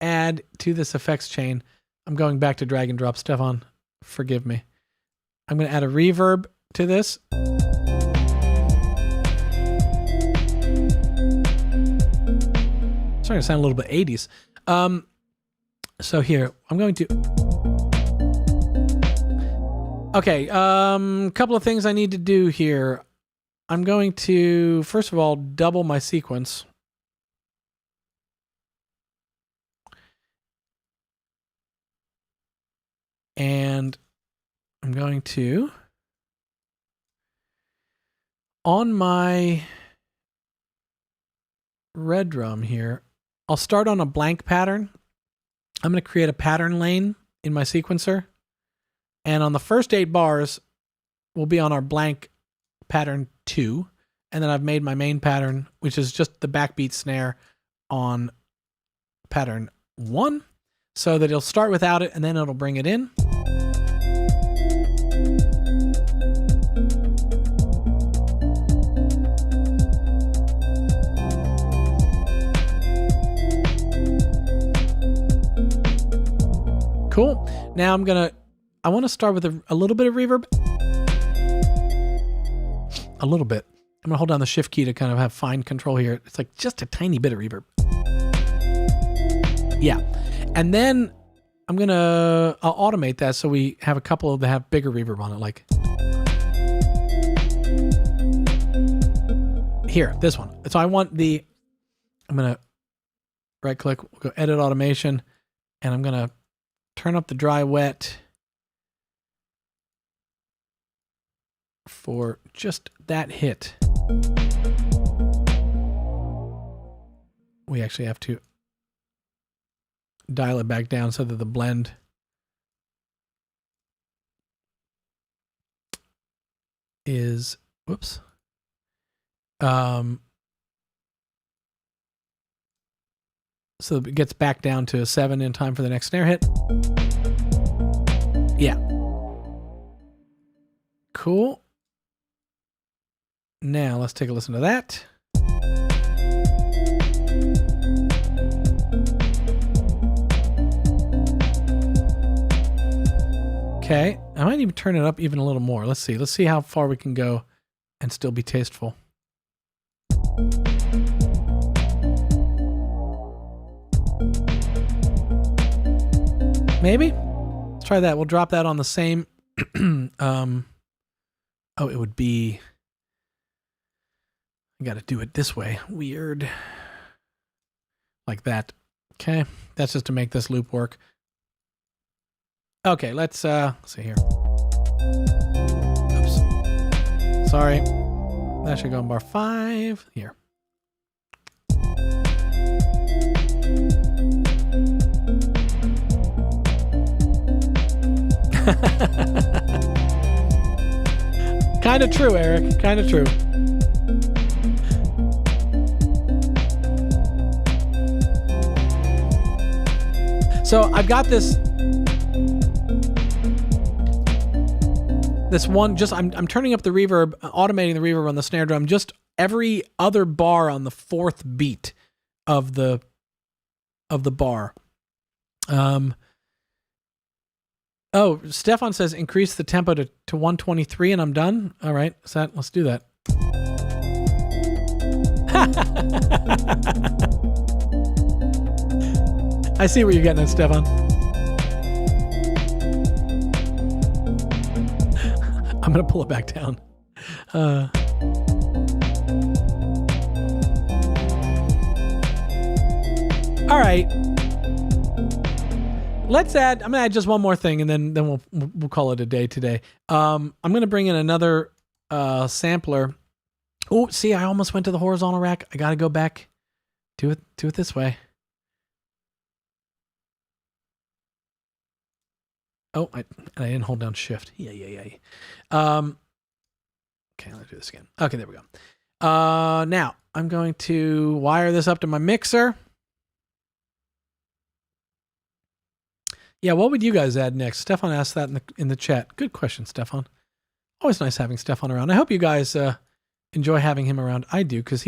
add to this effects chain. I'm going back to drag and drop. Stefan, forgive me. I'm going to add a reverb to this. It's starting to sound a little bit 80s. So here, I'm going to... Okay, couple of things I need to do here. I'm going to, first of all, double my sequence. And I'm going to, on my red drum here, I'll start on a blank pattern. I'm going to create a pattern lane in my sequencer. And on the first 8 bars, we'll be on our blank pattern 2. And then I've made my main pattern, which is just the backbeat snare, on pattern 1. So that it'll start without it, and then it'll bring it in. Cool. Now I want to start with a little bit of reverb. A little bit. I'm going to hold down the shift key to kind of have fine control here. It's like just a tiny bit of reverb. Yeah. And then I'll automate that so we have a couple that have bigger reverb on it. Like here, this one. So I'm going to right click, we'll go edit automation, and I'm going to turn up the dry wet for just that hit. We actually have to dial it back down so that the blend is, whoops. So it gets back down to a 7 in time for the next snare hit. Yeah. Cool. Now let's take a listen to that. Okay, I might even turn it up even a little more. Let's see. Let's see how far we can go and still be tasteful. Maybe? Let's try that. We'll drop that on the same. Oh, it would be... I got to do it this way. Weird. Like that. Okay, that's just to make this loop work. Okay, let's see here. Oops. Sorry. That should go on bar 5. Here. Kind of true, Eric. Kind of true. So I've got this. this one, just I'm turning up the reverb, automating the reverb on the snare drum, just every other bar on the fourth beat of the bar. Oh, Stefan says increase the tempo to 123 and I'm done. All right, let's do that. I see where you're getting at, Stefan. I'm gonna pull it back down. All right. I'm gonna add just one more thing, and then we'll call it a day today. I'm gonna bring in another sampler. Oh, see, I almost went to the horizontal rack. I gotta go back. Do it this way. Oh, I didn't hold down shift. Yeah. Okay, let's do this again. Okay, there we go. Now I'm going to wire this up to my mixer. Yeah, what would you guys add next? Stefan asked that in the chat. Good question, Stefan. Always nice having Stefan around. I hope you guys enjoy having him around. I do, because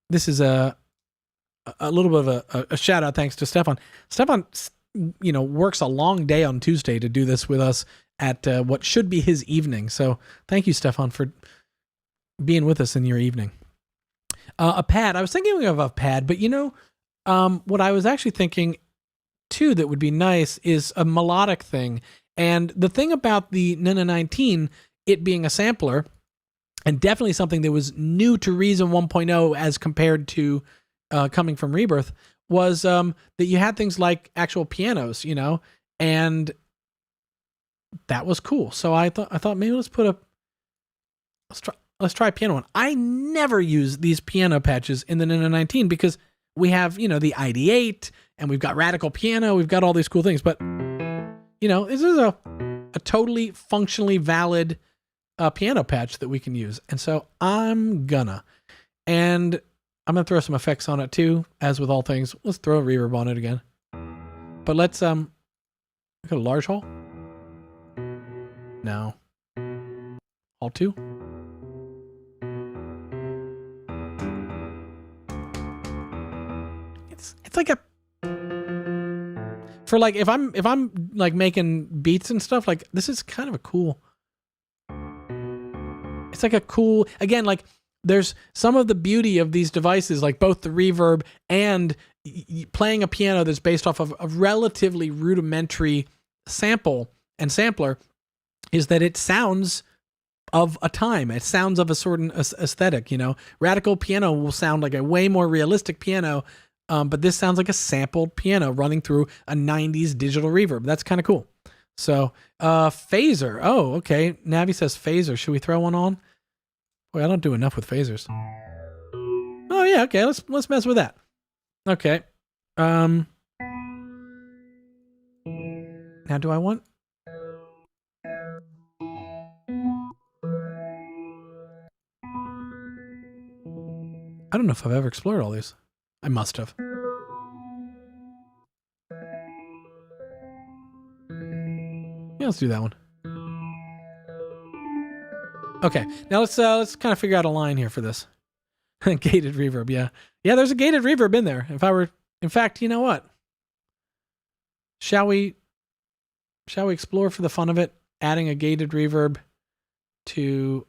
this is a little bit of a shout out thanks to Stefan. Stefan, works a long day on Tuesday to do this with us at what should be his evening. So thank you, Stefan, for being with us in your evening. A pad. I was thinking of a pad, but what I was actually thinking too that would be nice is a melodic thing. And the thing about the Nina 19, it being a sampler, and definitely something that was new to Reason 1.0 as compared to coming from Rebirth, was that you had things like actual pianos, and that was cool. So I thought maybe let's try a piano one. I never use these piano patches in the Nina 19 because we have, the ID8 and we've got Radical Piano. We've got all these cool things, but this is a totally functionally valid piano patch that we can use. And so I'm gonna throw some effects on it too, as with all things. Let's throw a reverb on it again. But let's go to large hall. No. Hall 2. It's like if I'm like making beats and stuff, like this is kind of a cool. It's like a cool, again, like there's some of the beauty of these devices, like both the reverb and playing a piano that's based off of a relatively rudimentary sample and sampler, is that it sounds of a time. It sounds of a certain aesthetic, Radical Piano will sound like a way more realistic piano, but this sounds like a sampled piano running through a 90s digital reverb. That's kind of cool. So, phaser. Oh, okay. Navi says phaser. Should we throw one on? Boy, I don't do enough with phasers. Oh yeah, okay. Let's mess with that. Okay. Now do I want? I don't know if I've ever explored all these. I must have. Yeah, let's do that one. Okay, now let's kind of figure out a line here for this. Gated reverb, yeah. Yeah, there's a gated reverb in there. In fact, you know what? Shall we explore for the fun of it, adding a gated reverb to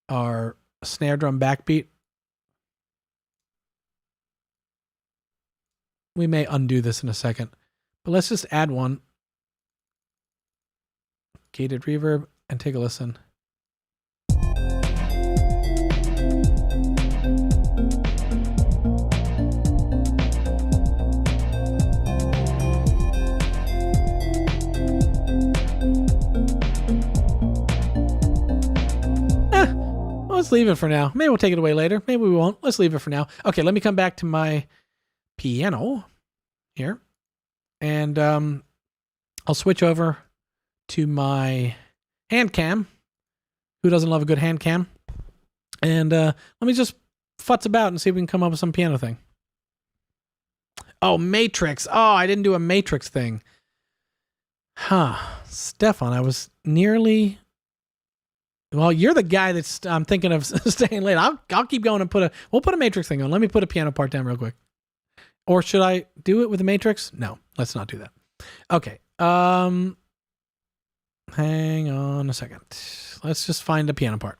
our snare drum backbeat? We may undo this in a second, but let's just add one. Gated reverb and take a listen. Let's leave it for now. Maybe we'll take it away later. Maybe we won't. Let's leave it for now. Okay, let me come back to my piano here. And I'll switch over to my hand cam. Who doesn't love a good hand cam? And let me just futz about and see if we can come up with some piano thing. Oh, Matrix. Oh, I didn't do a Matrix thing. Stefan, I was nearly. Well, you're the guy that's I'm thinking of staying late. I'll keep going and we'll put a Matrix thing on. Let me put a piano part down real quick. Or should I do it with the Matrix? No, let's not do that. Okay. Hang on a second. Let's just find a piano part.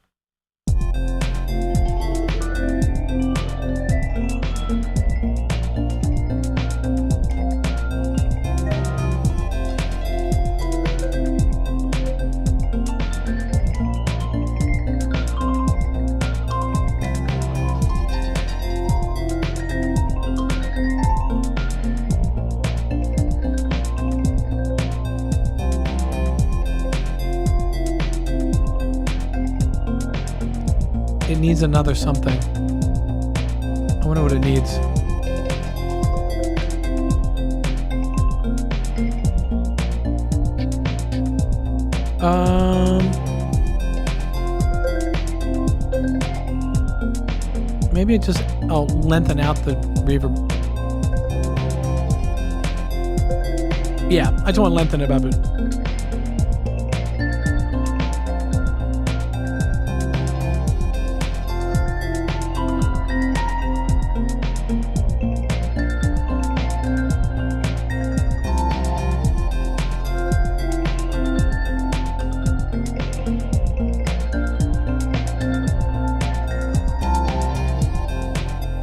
It needs another something. I wonder what it needs. Maybe it just, I'll lengthen out the reverb. Yeah, I just want to lengthen it up a bit.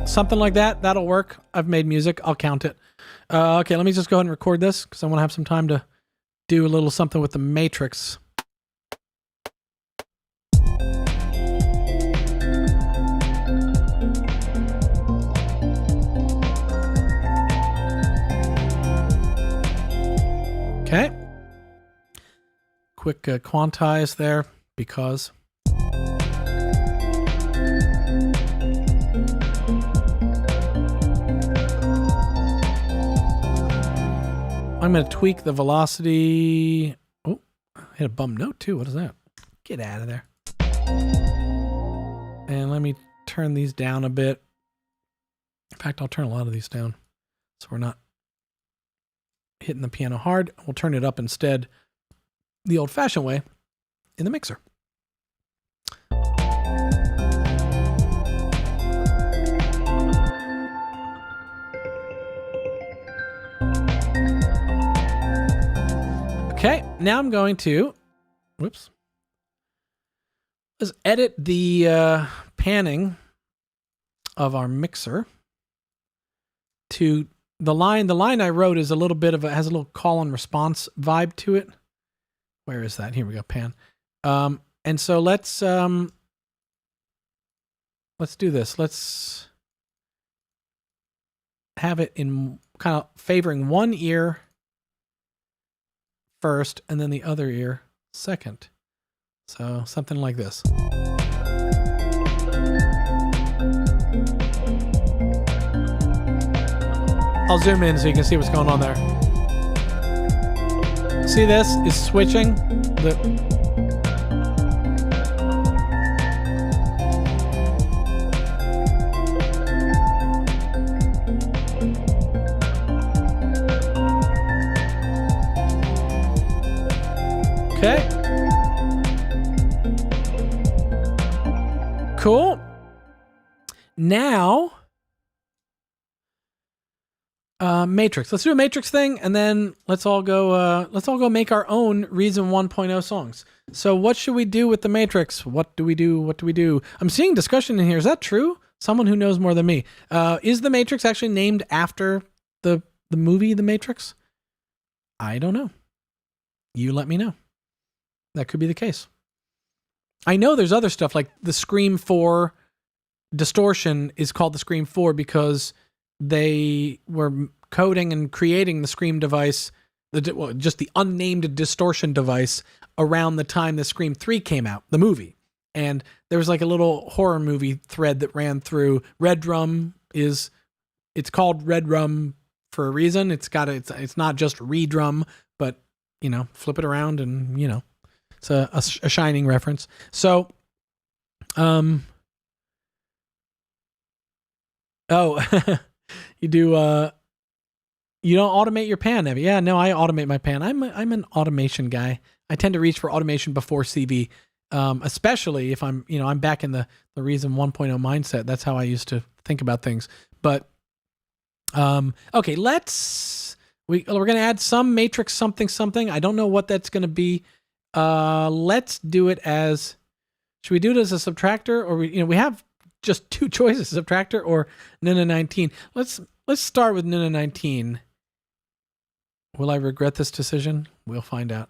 Something like that. That'll work. I've made music. I'll count it. Okay, let me just go ahead and record this because I want to have some time to do a little something with the Matrix. Okay. Quick quantize there because... I'm going to tweak the velocity. Oh, I hit a bum note too. What is that? Get out of there. And let me turn these down a bit. In fact, I'll turn a lot of these down so we're not hitting the piano hard. We'll turn it up instead the old-fashioned way in the mixer. Okay, now I'm going to, let's edit the panning of our mixer to the line. The line I wrote is a little bit of has a little call and response vibe to it. Where is that? Here we go, pan. And so let's do this. Let's have it in kind of favoring one ear first and then the other ear second. So something like this. I'll zoom in so you can see what's going on there. See, this is switching the okay. Cool. Now, Matrix. Let's do a Matrix thing, and then let's all go make our own Reason 1.0 songs. So, what should we do with the Matrix? What do we do? What do we do? I'm seeing discussion in here. Is that true? Someone who knows more than me. Is the Matrix actually named after the movie The Matrix? I don't know. You let me know. That could be the case. I know there's other stuff like the Scream 4 distortion is called the Scream 4 because they were coding and creating the Scream device, just the unnamed distortion device around the time the Scream 3 came out, the movie. And there was like a little horror movie thread that ran through. Red Drum it's called Red Drum for a reason. It's not just re-drum, but flip it around and it's a Shining reference. So, you do You don't automate your pan, Evie? Yeah, no, I automate my pan. I'm an automation guy. I tend to reach for automation before CV, especially if I'm back in the Reason 1.0 mindset. That's how I used to think about things. But okay, we're gonna add some matrix something. I don't know what that's gonna be. Let's do it as. Should we do it as a subtractor, or we have just two choices: subtractor or Nina 19. Let's start with Nina 19. Will I regret this decision? We'll find out.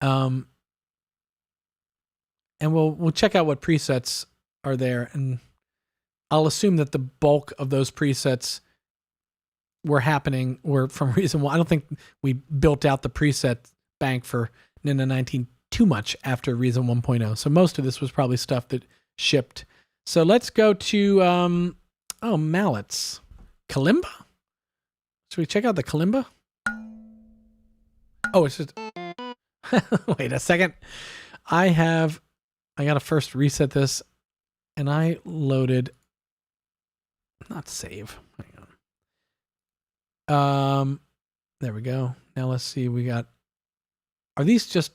And we'll check out what presets are there, and I'll assume that the bulk of those presets were from Reason 1. I don't think we built out the preset bank for Nina 19 too much after Reason 1.0. So most of this was probably stuff that shipped. So let's go to mallets. Kalimba? Should we check out the Kalimba? Oh, it's just wait a second. I gotta first reset this, and I loaded not save. Hang on. There we go. Now let's see. Are these just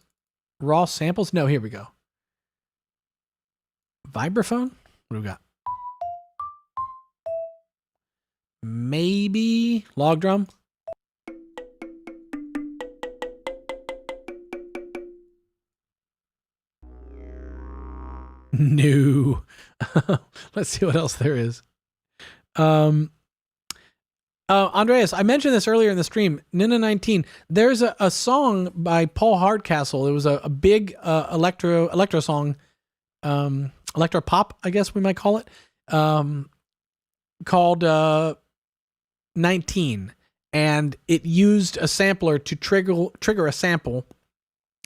raw samples? No, here we go. Vibraphone? What do we got? Maybe log drum? No. Let's see what else there is. Andreas, I mentioned this earlier in the stream. Nina 19. There's a song by Paul Hardcastle. It was a big electro song, electro pop, I guess we might call it, called 19, and it used a sampler to trigger a sample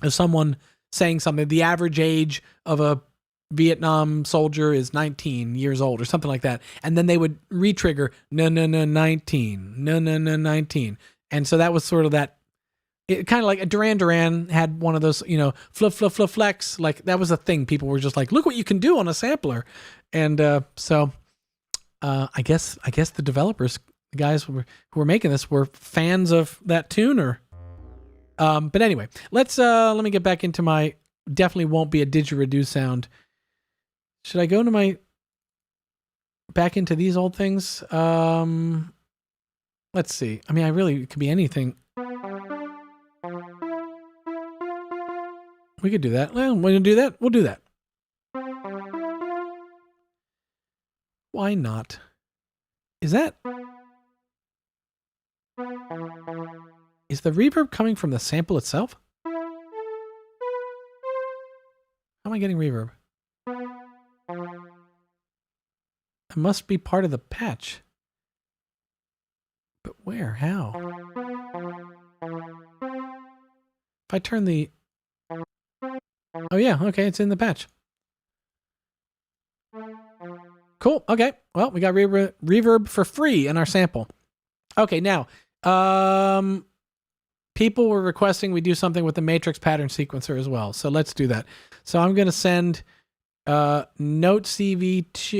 of someone saying something. The average age of a Vietnam soldier is 19 years old or something like that. And then they would re-trigger, no, 19, no, 19. And so that was sort of that, it kind of like a Duran Duran had one of those, flex. Like that was a thing. People were just like, look what you can do on a sampler. And so I guess the developers, the guys who were making this were fans of that tune but anyway, let me get back into my, definitely won't be a didgeridoo sound. Should I go to back into these old things? Let's see. I mean, it could be anything. We could do that. Well, we're going to do that. We'll do that. Why not? Is the reverb coming from the sample itself? How am I getting reverb? It must be part of the patch. But where? How? If I turn the... Oh yeah, okay, it's in the patch. Cool, okay. Well, we got reverb for free in our sample. Okay, now, people were requesting we do something with the matrix pattern sequencer as well. So let's do that. So I'm going to send note CV to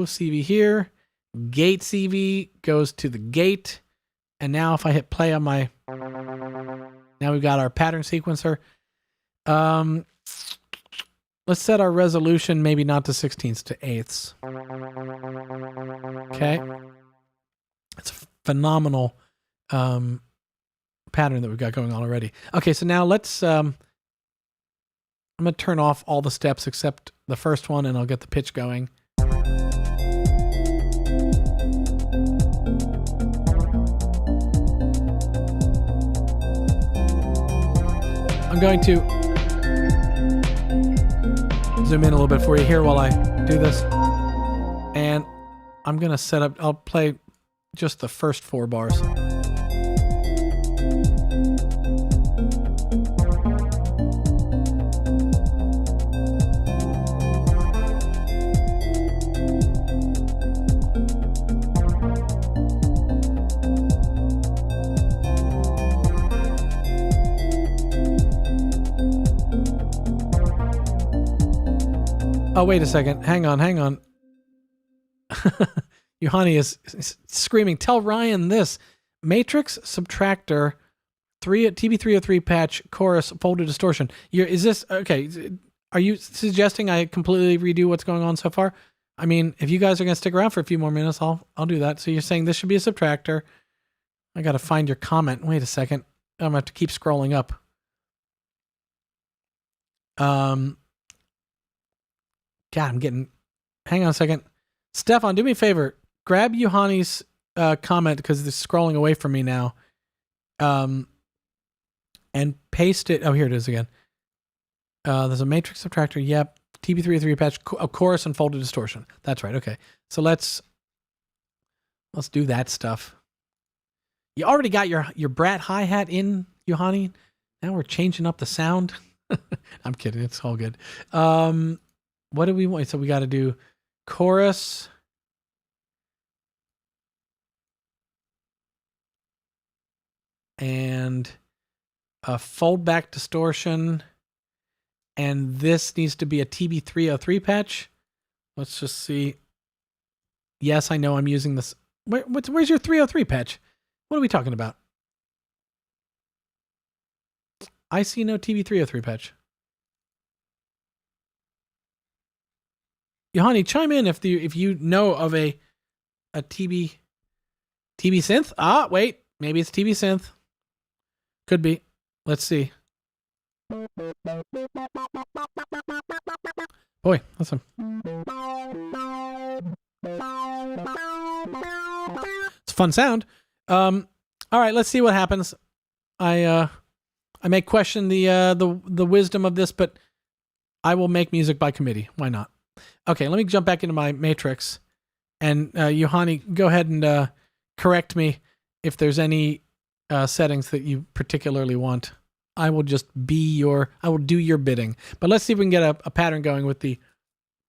CV here. Gate CV goes to the gate. And now if I hit play on now we've got our pattern sequencer. Let's set our resolution maybe not to 16ths, to 8ths. Okay. It's a phenomenal pattern that we've got going on already. Okay, so now let's... I'm going to turn off all the steps except the first one, and I'll get the pitch going. I'm going to zoom in a little bit for you here while I do this. And I'm going to set up, I'll play just the first 4 bars. Oh, wait a second. Hang on. Yohani is screaming, tell Ryan this. Matrix, Subtractor, TB303 patch, chorus, folder distortion. Is this, okay, are you suggesting I completely redo what's going on so far? I mean, if you guys are going to stick around for a few more minutes, I'll do that. So you're saying this should be a Subtractor. I got to find your comment. Wait a second. I'm going to have to keep scrolling up. God, hang on a second. Stefan, do me a favor. Grab Yohani's comment because it's scrolling away from me now. And paste it. Oh, here it is again. There's a matrix subtractor. Yep. TB303 patch, chorus and folder distortion. That's right. Okay. So let's do that stuff. You already got your Brat hi-hat in, Yohani. Now we're changing up the sound. I'm kidding. It's all good. What do we want? So we got to do chorus. And a fold back distortion. And this needs to be a TB303 patch. Let's just see. Yes, I know I'm using this. Where's your 303 patch? What are we talking about? I see no TB303 patch. Yohani, chime in if you know of a TB synth. Ah, wait, maybe it's TB synth. Could be. Let's see. Boy, listen. It's a fun sound. All right, let's see what happens. I may question the wisdom of this, but I will make music by committee. Why not? Okay, let me jump back into my matrix, and Yohani, go ahead and correct me if there's any settings that you particularly want. I will just I will do your bidding. But let's see if we can get a pattern going with the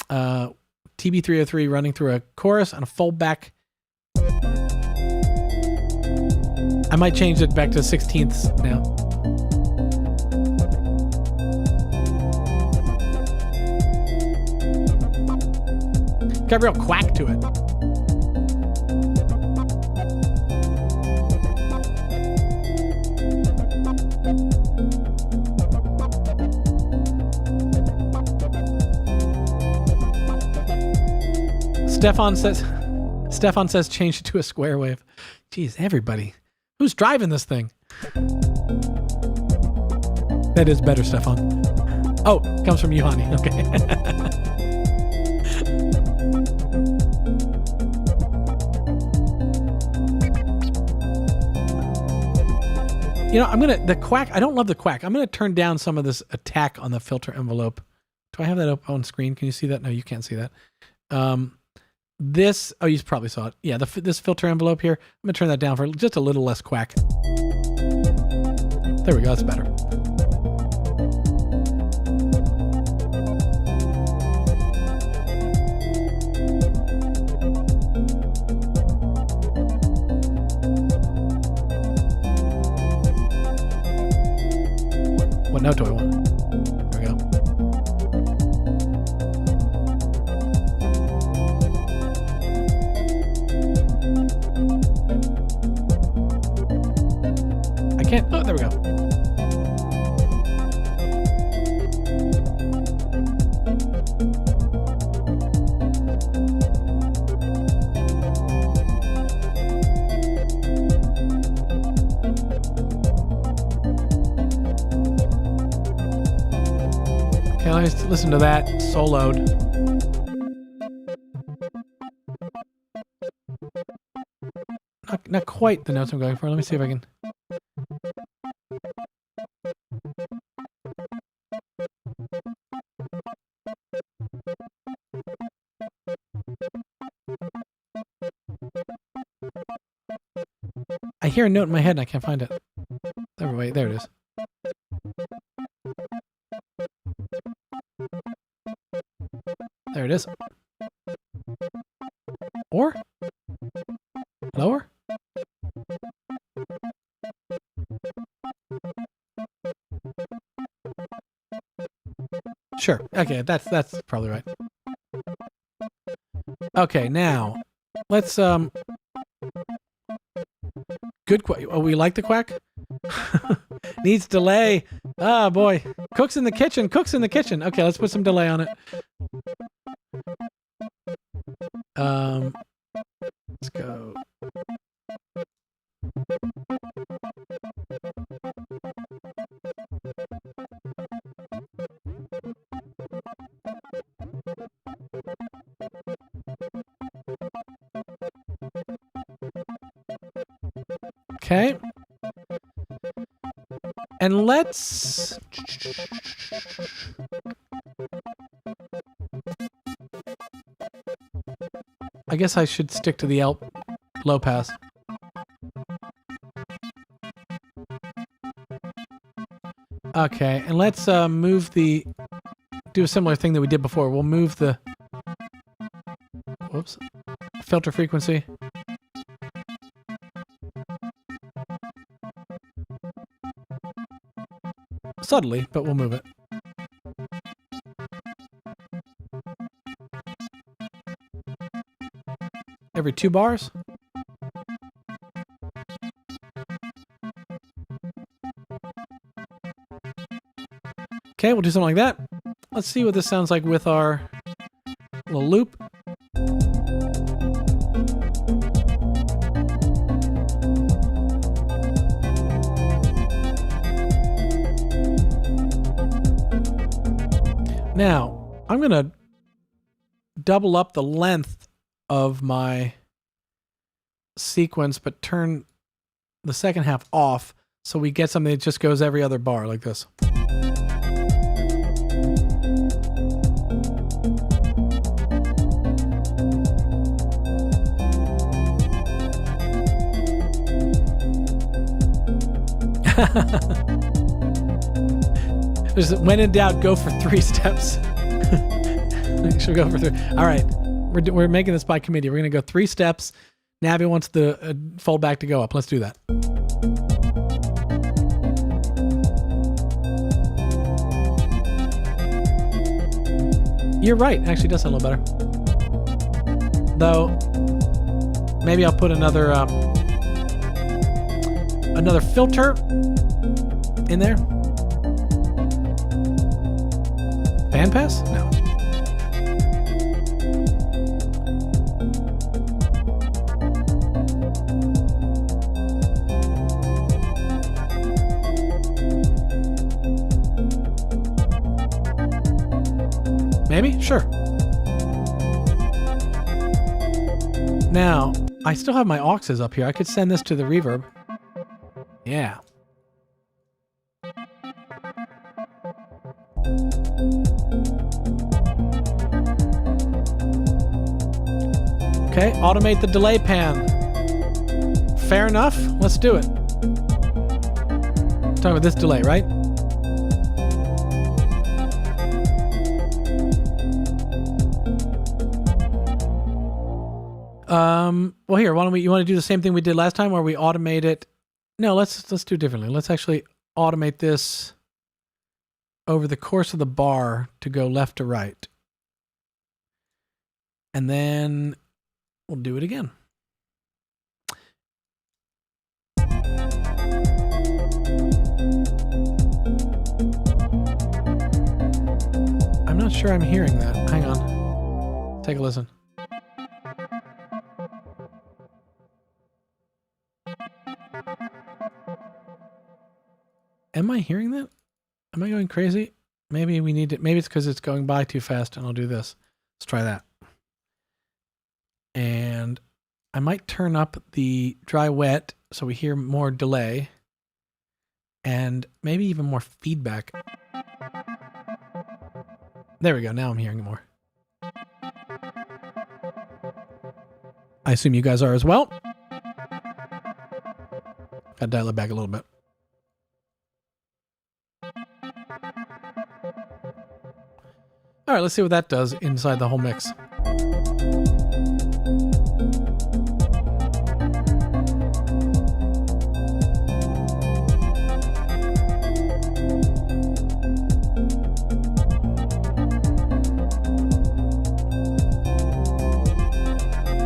TB303 running through a chorus and a fold back. I might change it back to 16ths now. Got a real quack to it. Stefan says change it to a square wave. Jeez, everybody. Who's driving this thing? That is better, Stefan. Oh, comes from Yohani. Okay. You know, the quack, I don't love the quack. I'm going to turn down some of this attack on the filter envelope. Do I have that up on screen? Can you see that? No, you can't see that. Oh, you probably saw it. Yeah, this filter envelope here. I'm going to turn that down for just a little less quack. There we go. That's better. What note do I want? There we go. Oh, there we go. Okay, let's listen to that soloed. Not quite the notes I'm going for. Let me see if I can. I hear a note in my head and I can't find it. Wait, there it is. There it is. Or? Lower? Sure. Okay, that's probably right. Okay, now let's good quack. Oh, we like the quack. Needs delay. Ah, boy. Cooks in the kitchen. Cooks in the kitchen. Okay, let's put some delay on it. Let's go. Okay. And let's... I guess I should stick to the low pass. Okay, and let's move the... do a similar thing that we did before. We'll move the... whoops. Filter frequency. Subtly, but we'll move it. Every 2 bars. Okay, we'll do something like that. Let's see what this sounds like with our little loop. Now, I'm going to double up the length of my sequence, but turn the second half off so we get something that just goes every other bar like this. Just when in doubt, go for 3 steps. Should go for 3. All right, we're making this by committee. We're gonna go 3 steps. Navi wants the fold back to go up. Let's do that. You're right. Actually, it does sound a little better. Though, maybe I'll put another filter in there. Bandpass? No. Maybe? Sure. Now, I still have my auxes up here. I could send this to the reverb. Yeah. Okay, automate the delay pan. Fair enough. Let's do it. Talking about this delay, right? Well, here, why don't you want to do the same thing we did last time where we automate it? No, let's do it differently. Let's actually automate this over the course of the bar to go left to right. And then we'll do it again. I'm not sure I'm hearing that. Hang on. Take a listen. Am I hearing that? Am I going crazy? Maybe we need it. Maybe it's because it's going by too fast, and I'll do this. Let's try that. And I might turn up the dry wet so we hear more delay and maybe even more feedback. There we go. Now I'm hearing more. I assume you guys are as well. Gotta dial it back a little bit. All right, let's see what that does inside the whole mix.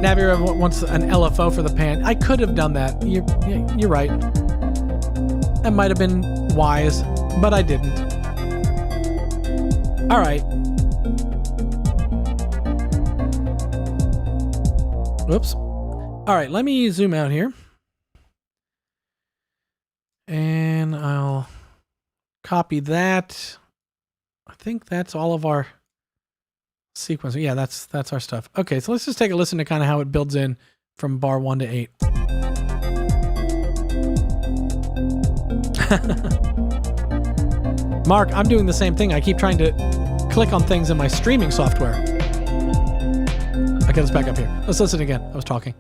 Navi, Xavier wants an LFO for the pan. I could have done that. You're right. That might have been wise, but I didn't. All right. Whoops. All right, let me zoom out here. And I'll copy that. I think that's all of our sequence. Yeah, that's our stuff. Okay, so let's just take a listen to kind of how it builds in from bar 1 to 8. Mark, I'm doing the same thing. I keep trying to click on things in my streaming software. Okay, let's back up here. Let's listen again. I was talking.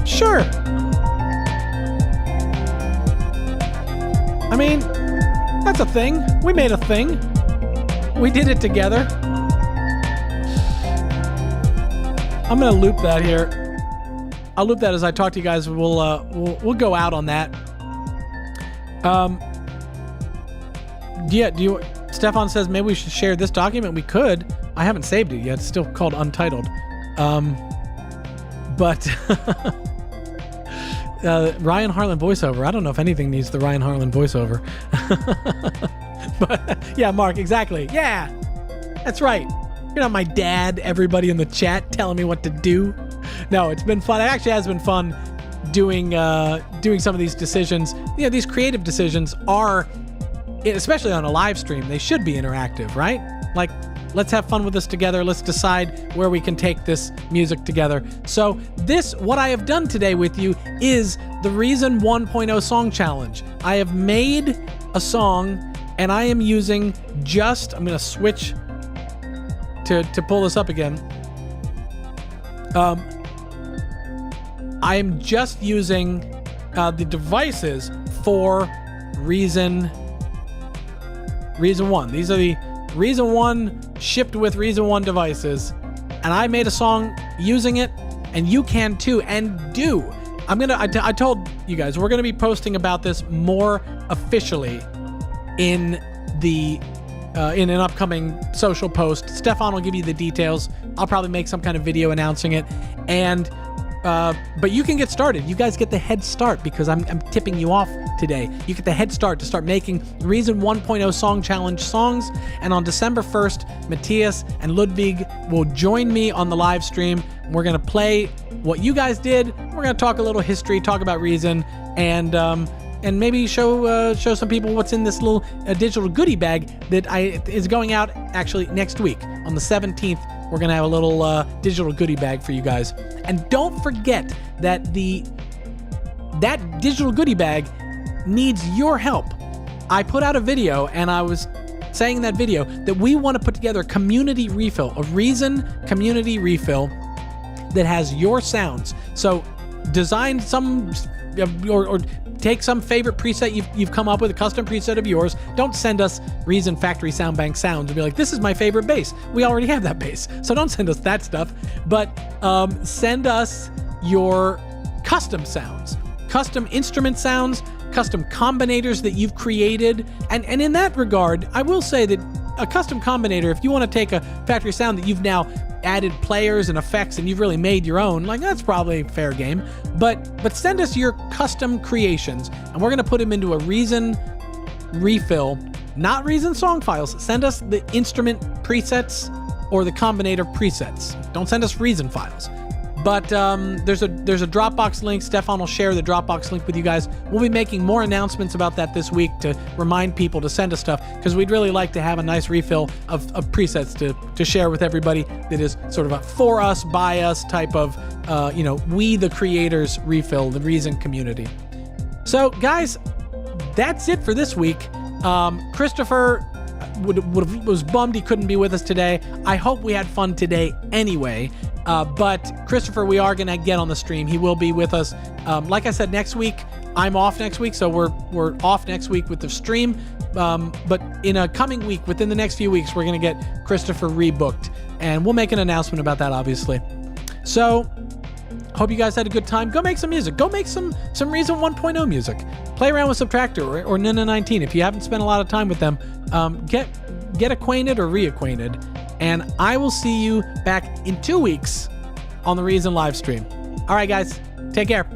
Sure. I mean, that's a thing. We made a thing. We did it together. I'm gonna loop that here. I'll loop that as I talk to you guys. We'll go out on that. Yeah. Do you? Stefan says maybe we should share this document. We could. I haven't saved it yet. It's still called Untitled. But. Ryan Harlan voiceover. I don't know if anything needs the Ryan Harlan voiceover. But yeah, Mark, exactly. Yeah, that's right. You're not my dad, everybody in the chat telling me what to do. No, it's been fun. It actually has been fun doing some of these decisions. You know, these creative decisions are, especially on a live stream, they should be interactive, right? Like, let's have fun with this together. Let's decide where we can take this music together. So what I have done today with you is the Reason 1.0 Song Challenge. I have made a song and I am using I'm going to switch to pull this up again. I am just using the devices for Reason 1. These are the Reason 1 shipped with Reason 1 devices, and I made a song using it, and you can too. And I told you guys we're gonna be posting about this more officially in an upcoming social post. Stefan will give you the details. I'll probably make some kind of video announcing it, but you can get started. You guys get the head start because I'm tipping you off today. You get the head start to start making Reason 1.0 Song Challenge songs. And on December 1st, Matthias and Ludwig will join me on the live stream. We're going to play what you guys did. We're going to talk a little history, talk about Reason, and maybe show some people what's in this little digital goodie bag that is going out actually next week on the 17th. We're gonna have a little digital goodie bag for you guys, and don't forget that that digital goodie bag needs your help. I put out a video, and I was saying in that video that we want to put together a community refill, a Reason community refill that has your sounds. So design some or take some favorite preset you've come up with, a custom preset of yours. Don't send us Reason Factory Sound Bank sounds and be like, this is my favorite bass. We already have that bass. So don't send us that stuff, but send us your custom sounds, custom instrument sounds, custom combinators that you've created. And in that regard, I will say that a custom combinator, if you want to take a factory sound that you've now added players and effects and you've really made your own, like, that's probably fair game. But send us your custom creations, and we're going to put them into a Reason refill, not Reason song files. Send us the instrument presets or the combinator presets. Don't send us Reason files. But there's a Dropbox link. Stefan will share the Dropbox link with you guys. We'll be making more announcements about that this week to remind people to send us stuff, because we'd really like to have a nice refill of presets to share with everybody that is sort of a for us, by us type of, we the creators refill, the Reason community. So guys, that's it for this week. Christopher was bummed he couldn't be with us today. I hope we had fun today anyway. But Christopher, we are going to get on the stream. He will be with us. Like I said, next week, I'm off next week, so we're off next week with the stream. But in a coming week, within the next few weeks, we're going to get Christopher rebooked, and we'll make an announcement about that, obviously. So, hope you guys had a good time. Go make some music. Go make some Reason 1.0 music. Play around with Subtractor or Nina 19. If you haven't spent a lot of time with them, get acquainted or reacquainted. And I will see you back in 2 weeks on the Reason Livestream. All right, guys. Take care.